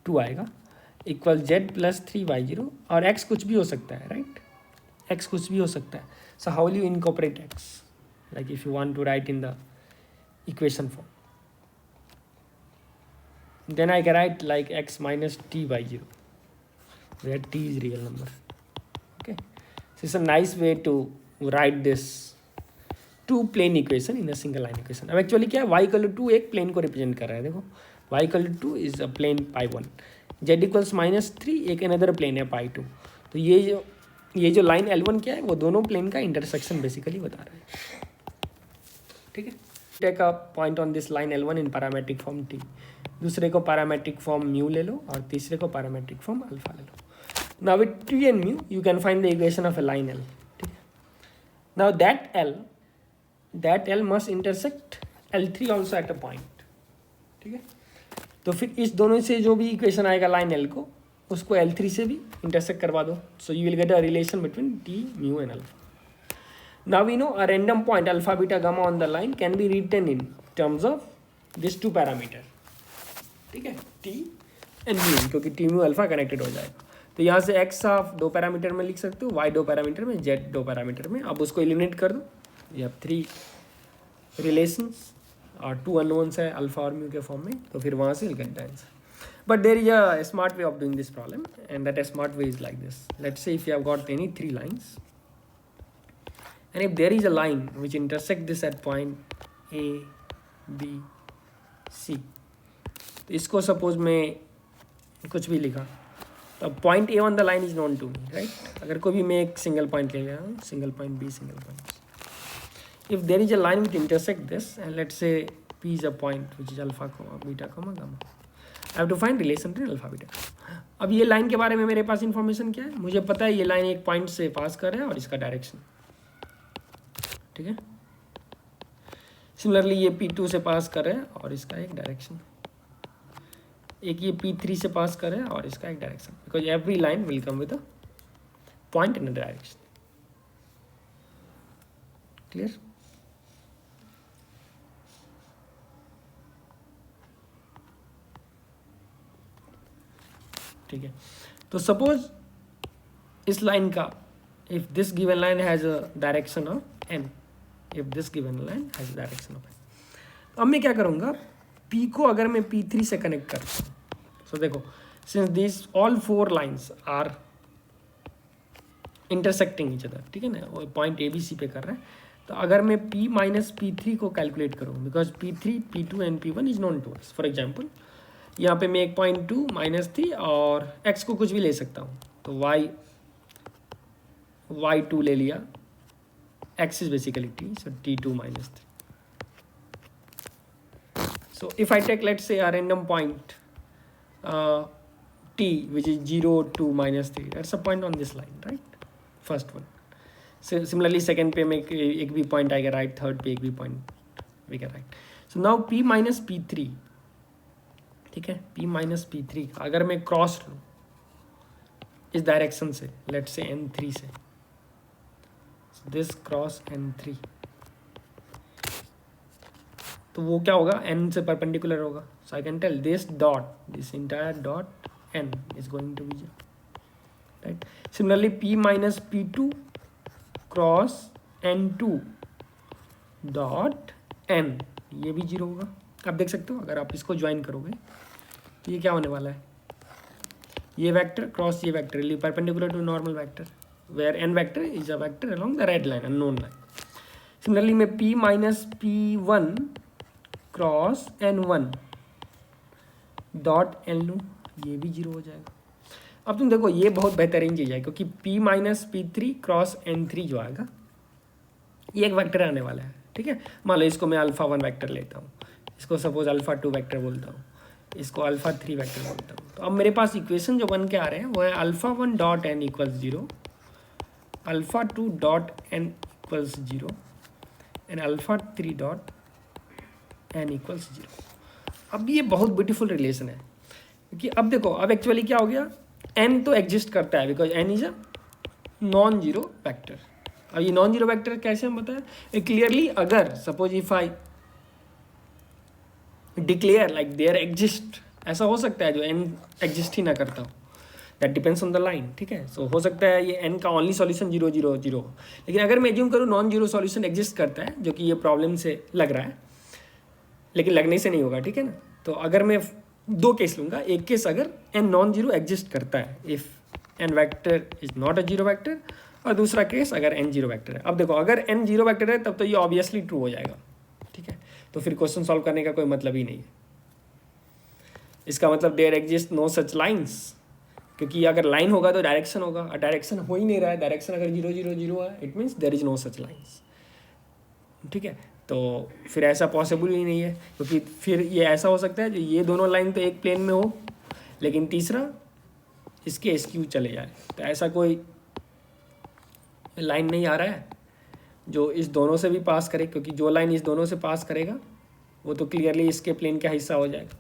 2 आएगा, इक्वल z प्लस 3/0, और x कुछ भी हो सकता है, राइट? x कुछ भी हो सकता है. So how will you incorporate x? Like if you want to write in the equation form, then I can write like x minus t/0, where t is real number. Okay, so it's a nice way to write this two plane equation in a single line equation. अब actually क्या है, y equal to 2 एक plane को represent कर रहा है. देखो y equal to 2 is a plane π1, z equals -3 एक अनदर प्लेन है π2. तो ये जो लाइन L1 क्या है, वो दोनों प्लेन का इंटरसेक्शन बेसिकली बता रहा है. ठीक है, take a point on this line L1 in parametric form t, दूसरे को पैरामेट्रिक फॉर्म म्यू ले लो और तीसरे को पैरामेट्रिक फॉर्म अल्फा ले लो. Now with t and mu you can find the equation of a line L. ठीक है, now that L must intersect L3 also at a point. ठीक है, तो फिर इस दोनों से जो भी इक्वेशन आएगा लाइन L को, उसको L3 से भी इंटरसेक्ट करवा दो. So you will get a relation between t, mu and alpha. Now we know a random point alpha, beta, gamma on the line can be written in terms of these two parameter. ठीक है, t and mu, क्योंकि t mu alpha connected हो जाएगा. तो यहाँ से x आप 2 parameter में लिख सकते हो, y 2 पैरामीटर में, z 2 पैरामीटर में. अब उसको एलिमिनेट कर दो, ये अब 3 रिलेशंस और 2 अननोन्स है अल्फा और म्यू के फॉर्म में. तो फिर वहाँ से will get the answer. But there is a smart way of doing this problem, and that smart way is like this. Let's say if you have got any 3 lines, and if there is a line which intersect this at point A, B, C, तो इसको suppose मैं कुछ भी लिखा, तो point A on the line is known to me, right? अगर कोई भी मैं एक सिंगल पॉइंट ले लिया हूँ, single point B, single point, if there is a line which intersect this and let's say P is a point which is alpha comma beta comma gamma, I have to find relation between alpha beta. अब ये line के बारे में मेरे पास information क्या है? मुझे पता है ये लाइन एक पॉइंट से पास कर रहा है और इसका डायरेक्शन. ठीक है, सिमिलरली ये P2 से पास कर रहे हैं और इसका एक डायरेक्शन, एक ये P3 से पास कर रहे हैं और इसका एक direction, because every line will come with a point in a direction. Clear? ठीक है, तो सपोज इस लाइन का, if this given line has a direction of n, if this given line has direction of N. अब मैं क्या करूँगा, P को अगर मैं P3 से कनेक्ट करता हूँ, सो देखो since this all 4 lines are intersecting each other, ठीक है ना, वो पॉइंट ABC पे कर रहा है, तो अगर मैं P माइनस P3 को कैलकुलेट करूँ, because P3, P2 and P1 is known to us, for example यहाँ पे मैं एक पॉइंट 2 -3 और x को कुछ भी ले सकता हूँ, तो y2 ले लिया, x is basically t, so t2 minus 3. So if I take, let's say, a random point t which is 0, 2, -3, that's a point on this line, right? First one. So similarly second पे में एक भी point आएगा right, third पे एक भी point आएगा right. So now p minus p3, ठीक है, p minus p3 अगर मैं क्रॉस लूँ इस डायरेक्शन से, लेट्स से n3 से, दिस क्रॉस n3, तो वो क्या होगा, n से परपेंडिकुलर होगा, so I can tell this dot, this entire dot n is going to be 0, right. Similarly p minus p2 cross n2 dot n, ये भी 0 होगा। आप देख सकते हो अगर आप इसको ज्वाइन करोगे तो ये क्या होने वाला है, ये वेक्टर क्रॉस ये vector perpendicular to normal vector, where n vector is a vector along the red line, unknown line. Similarly मैं p minus p1 cross n1 dot n लूँ, ये भी 0 हो जाएगा। अब तुम देखो ये बहुत बेहतरीन चीज़ है, क्योंकि p minus p3 cross n3 जो आएगा ये एक वेक्टर आने वाला है, ठीक है। मान लो इसको मैं अल्फा 1 वेक्टर लेता हूँ, इसको सपोज अल्फा 2 वेक्टर बोलता हूँ, इसको अल्फा 3 वेक्टर बोलता हूँ, तो अब मेरे पास इक्वेशन जो बन के आ रहे हैं वो है alpha 1 dot n equals 0, alpha 2 dot n equals 0 and alpha 3 dot n equals 0। अब ये बहुत ब्यूटीफुल रिलेशन है, क्योंकि अब देखो अब एक्चुअली क्या हो गया, n तो एग्जिस्ट करता है because n is a non zero vector. अब ये नॉन जीरो वैक्टर कैसे हम बताएं, क्लियरली अगर suppose if I declare like there exist, ऐसा हो सकता है जो n एग्जिस्ट ही ना करता हो, that depends on the line, ठीक है। सो हो सकता है ये n का ओनली सॉल्यूशन 0 0 0 हो, लेकिन अगर मैं एज्यूम करूँ नॉन जीरो सॉल्यूशन एग्जिस्ट करता है, जो कि ये प्रॉब्लम से लग रहा है, लेकिन लगने से नहीं होगा, ठीक है ना। तो अगर मैं 2 केस लूँगा, एक केस अगर n नॉन जीरो एग्जिस्ट करता है if n vector is not a zero vector, और दूसरा केस अगर n जीरो वेक्टर है। अब देखो अगर n जीरो वेक्टर है तब तो ये ऑब्वियसली ट्रू हो जाएगा, ठीक है, तो फिर क्वेश्चन सॉल्व करने का कोई मतलब ही नहीं है। इसका मतलब there exist no such lines, क्योंकि अगर लाइन होगा तो डायरेक्शन होगा, और डायरेक्शन हो ही नहीं रहा है, डायरेक्शन अगर 0 0 0 है it means there is no such lines, ठीक है। तो फिर ऐसा पॉसिबल ही नहीं है, क्योंकि फिर ये ऐसा हो सकता है जो ये दोनों लाइन तो एक प्लेन में हो, लेकिन तीसरा इसके एस्क्यू चले जाए, तो ऐसा कोई लाइन नहीं आ रहा है जो इस दोनों से भी पास करे, क्योंकि जो लाइन इस दोनों से पास करेगा वो तो क्लियरली इसके प्लेन का हिस्सा हो जाएगा,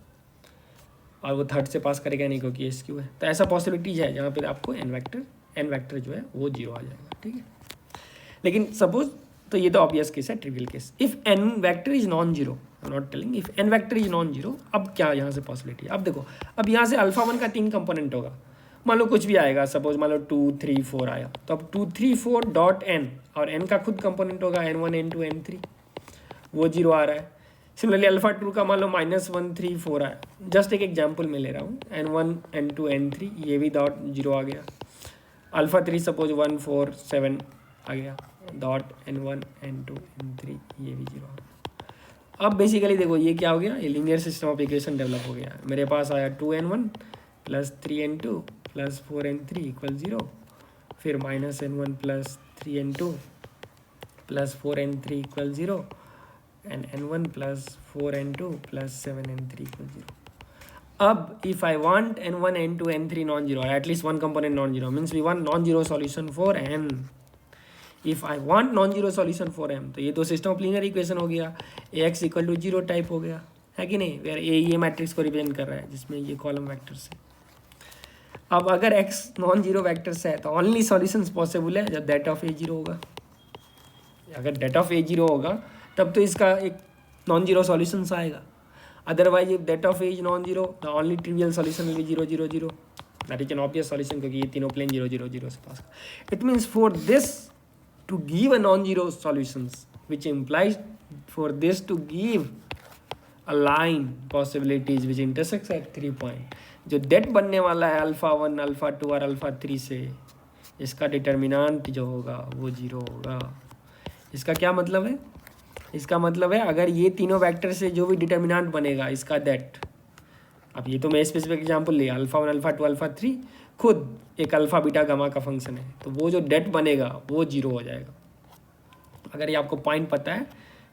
और वो थर्ड से पास करेगा नहीं क्योंकि एस्क्यू है। तो ऐसा पॉसिबिलिटीज है जहाँ पर आपको n वेक्टर जो है वो 0 आ जाएगा, ठीक है। लेकिन सपोज, तो ये तो ऑब्वियस केस है, trivial case. If n vector is non zero, I am not telling, if n vector is non zero, अब क्या यहाँ से पॉसिबिलिटी है, अब देखो अब यहाँ से अल्फा 1 का 3 कंपोनेंट होगा, मान लो कुछ भी आएगा, सपोज मान लो 2 3 4 आया, तो अब 2 3 4 डॉट n, और n का खुद कंपोनेंट होगा n1 n2 n3, वो 0 आ रहा है। सिमिलरली अल्फा 2 का मान लो -1 3 4 आया, जस्ट एक एग्जाम्पल में ले रहा हूँ, n1 n2 n3, ये भी डॉट 0 आ गया। अल्फा 3 सपोज 1 4 7 आ गया, डॉट n1 n2 n3, ये भी 0 आ गया। अब बेसिकली देखो ये क्या हो गया, ये linear system of equation develop हो गया। मेरे पास आया 2n1 plus 3n2 plus 4n3 equal 0, फिर -n1 plus 3n2 plus 4n3 equal 0, and n1 plus 4n2 plus 7n3 equal 0। अब if I want n1 n2 n3 non zero, at least one component non zero, means we want non zero solution for n। If I want non zero solution for m, तो ये तो system of linear equation हो गया, ax equal to 0 type हो गया, है कि नहीं, वेयर a ये मैट्रिक्स को रिप्रेजेंट कर रहा है जिसमें ये कॉलम वेक्टर्स है। अब अगर x नॉन जीरो वेक्टर्स है तो ओनली सॉल्यूशंस पॉसिबल है जब दैट ऑफ a 0 होगा। अगर दैट ऑफ a 0 होगा तब तो इसका एक नॉन जीरो सॉल्यूशंस आएगा, otherwise if that of a is non zero the only trivial solution will be 0 0 0, that is an obvious solution, क्योंकि ये तीनों प्लेन 0 0 0 से pass. It means for this to give a non-zero solutions, which implies for this to give a line possibilities which intersects at 3 point. जो date बनने वाला है alpha 1, alpha 2 और alpha 3 से, इसका डिटर्मिनेंट जो होगा वो 0 होगा। इसका क्या मतलब है? इसका मतलब है अगर ये तीनों वेक्टर से जो भी डिटर्मिनेंट बनेगा इसका दैट, अब ये तो मैं स्पेसिफिक एग्जांपल लिया, अल्फ़ा 1, अल्फ़ा 2, अल्फ़ा 3 खुद एक अल्फ़ा बीटा गामा का फंक्शन है, तो वो जो डेट बनेगा वो 0 हो जाएगा। अगर ये आपको पॉइंट पता है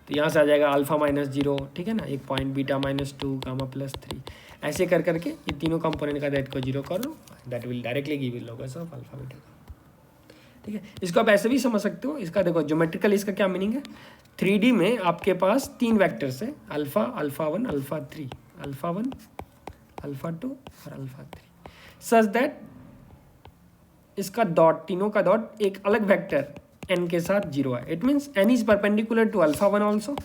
तो यहाँ से आ जाएगा अल्फ़ा -0, ठीक है ना, एक पॉइंट, बीटा -2, गामा +3, ऐसे कर करके ये तीनों कंपोनेंट का दैट को 0 कर लो, that will directly give you locus of alpha beta. ठीक है, इसको आप ऐसे भी समझ सकते हो। इसका देखो ज्योमेट्रिकल इसका क्या मीनिंग है, 3D में आपके पास 3 वेक्टर्स है, alpha, alpha 1, alpha 3, alpha 1, alpha 2 और अल्फ़ा 3, सच दैट इसका डॉट, तीनों का डॉट एक अलग वेक्टर n के साथ 0 है। It means n is perpendicular to alpha 1 also,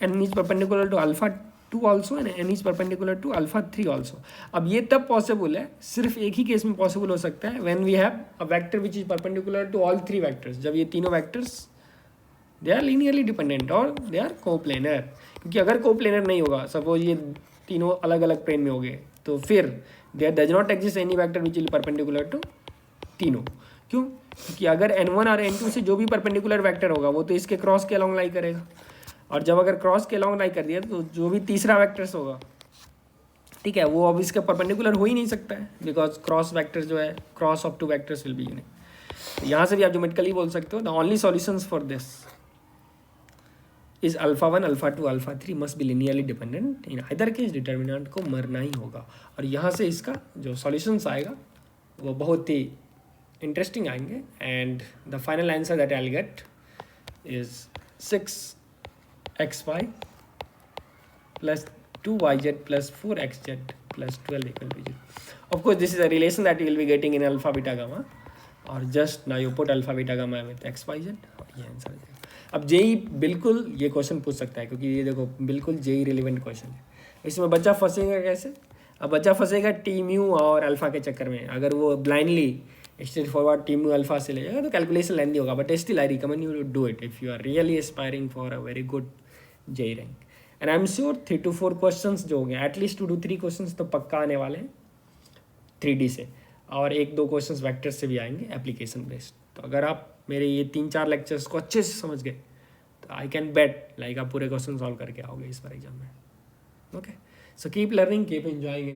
n is perpendicular to alpha 2 also, and n is perpendicular to alpha 3 also. अब ये तब पॉसिबल है, सिर्फ एक ही केस में पॉसिबल हो सकता है, when we have a vector which is perpendicular to all 3 vectors, जब ये तीनों vectors they are linearly dependent और दे आर कोप्लेनर। क्योंकि अगर कोप्लेनर नहीं होगा, सपोज ये तीनों अलग अलग प्लेन में हो गए, तो फिर there does not exist any vector which is perpendicular to तीनों। क्यों? क्योंकि अगर n1 और n2 से जो भी परपेंडिकुलर वेक्टर होगा वो तो इसके क्रॉस के अलॉन्ग लाई करेगा, और जब अगर क्रॉस के अलॉन्ग लाई कर दिया तो जो भी तीसरा वेक्टर्स होगा, ठीक है, वो अब इसके परपेंडिकुलर हो ही नहीं सकता है, बिकॉज क्रॉस वेक्टर जो है, cross of 2 vectors will be unique. यहाँ से भी आप ज्योमेट्रिकली बोल सकते हो, the only solutions for this is alpha 1, alpha 2, alpha 3 must be linearly dependent, in either case determinant को मरना ही होगा। और यहाँ से इसका जो सॉल्यूशंस आएगा वो बहुत ही इंटरेस्टिंग आएंगे, and the final answer that I will gate is 6xy plus 2yz plus 4xz plus 12 equal to 0. Of course, this is a relation that you will be getting in alpha beta gamma, और just now you put alpha beta gamma with x y z, और ये answer है। अब JEE बिल्कुल ये question पूछ सकता है, क्योंकि ये देखो बिल्कुल जेई रिलेवेंट क्वेश्चन है। इसमें बच्चा फंसेगा कैसे? अब बच्चा फंसेगा टी म्यू और अल्फा के चक्कर में। अगर वो blindly straight forward T mu alpha से ले जाएगा तो कैलकुलेशन लेंदी होगा, but still I recommend you to do it if you are really aspiring for a very good JEE rank. And I am sure 3 to 4 questions जो होंगे, at least 2 to 3 questions तो पक्का आने वाले हैं 3D से, और 1-2 क्वेश्चंस वेक्टर से भी आएंगे एप्लीकेशन बेस्ड। तो अगर आप मेरे ये 3-4 लेक्चर्स को अच्छे से समझ गए तो आई कैन बेट लाइक आप पूरे क्वेश्चन सॉल्व करके आओगे इस बार एग्जाम में। Okay, so keep learning, keep enjoying.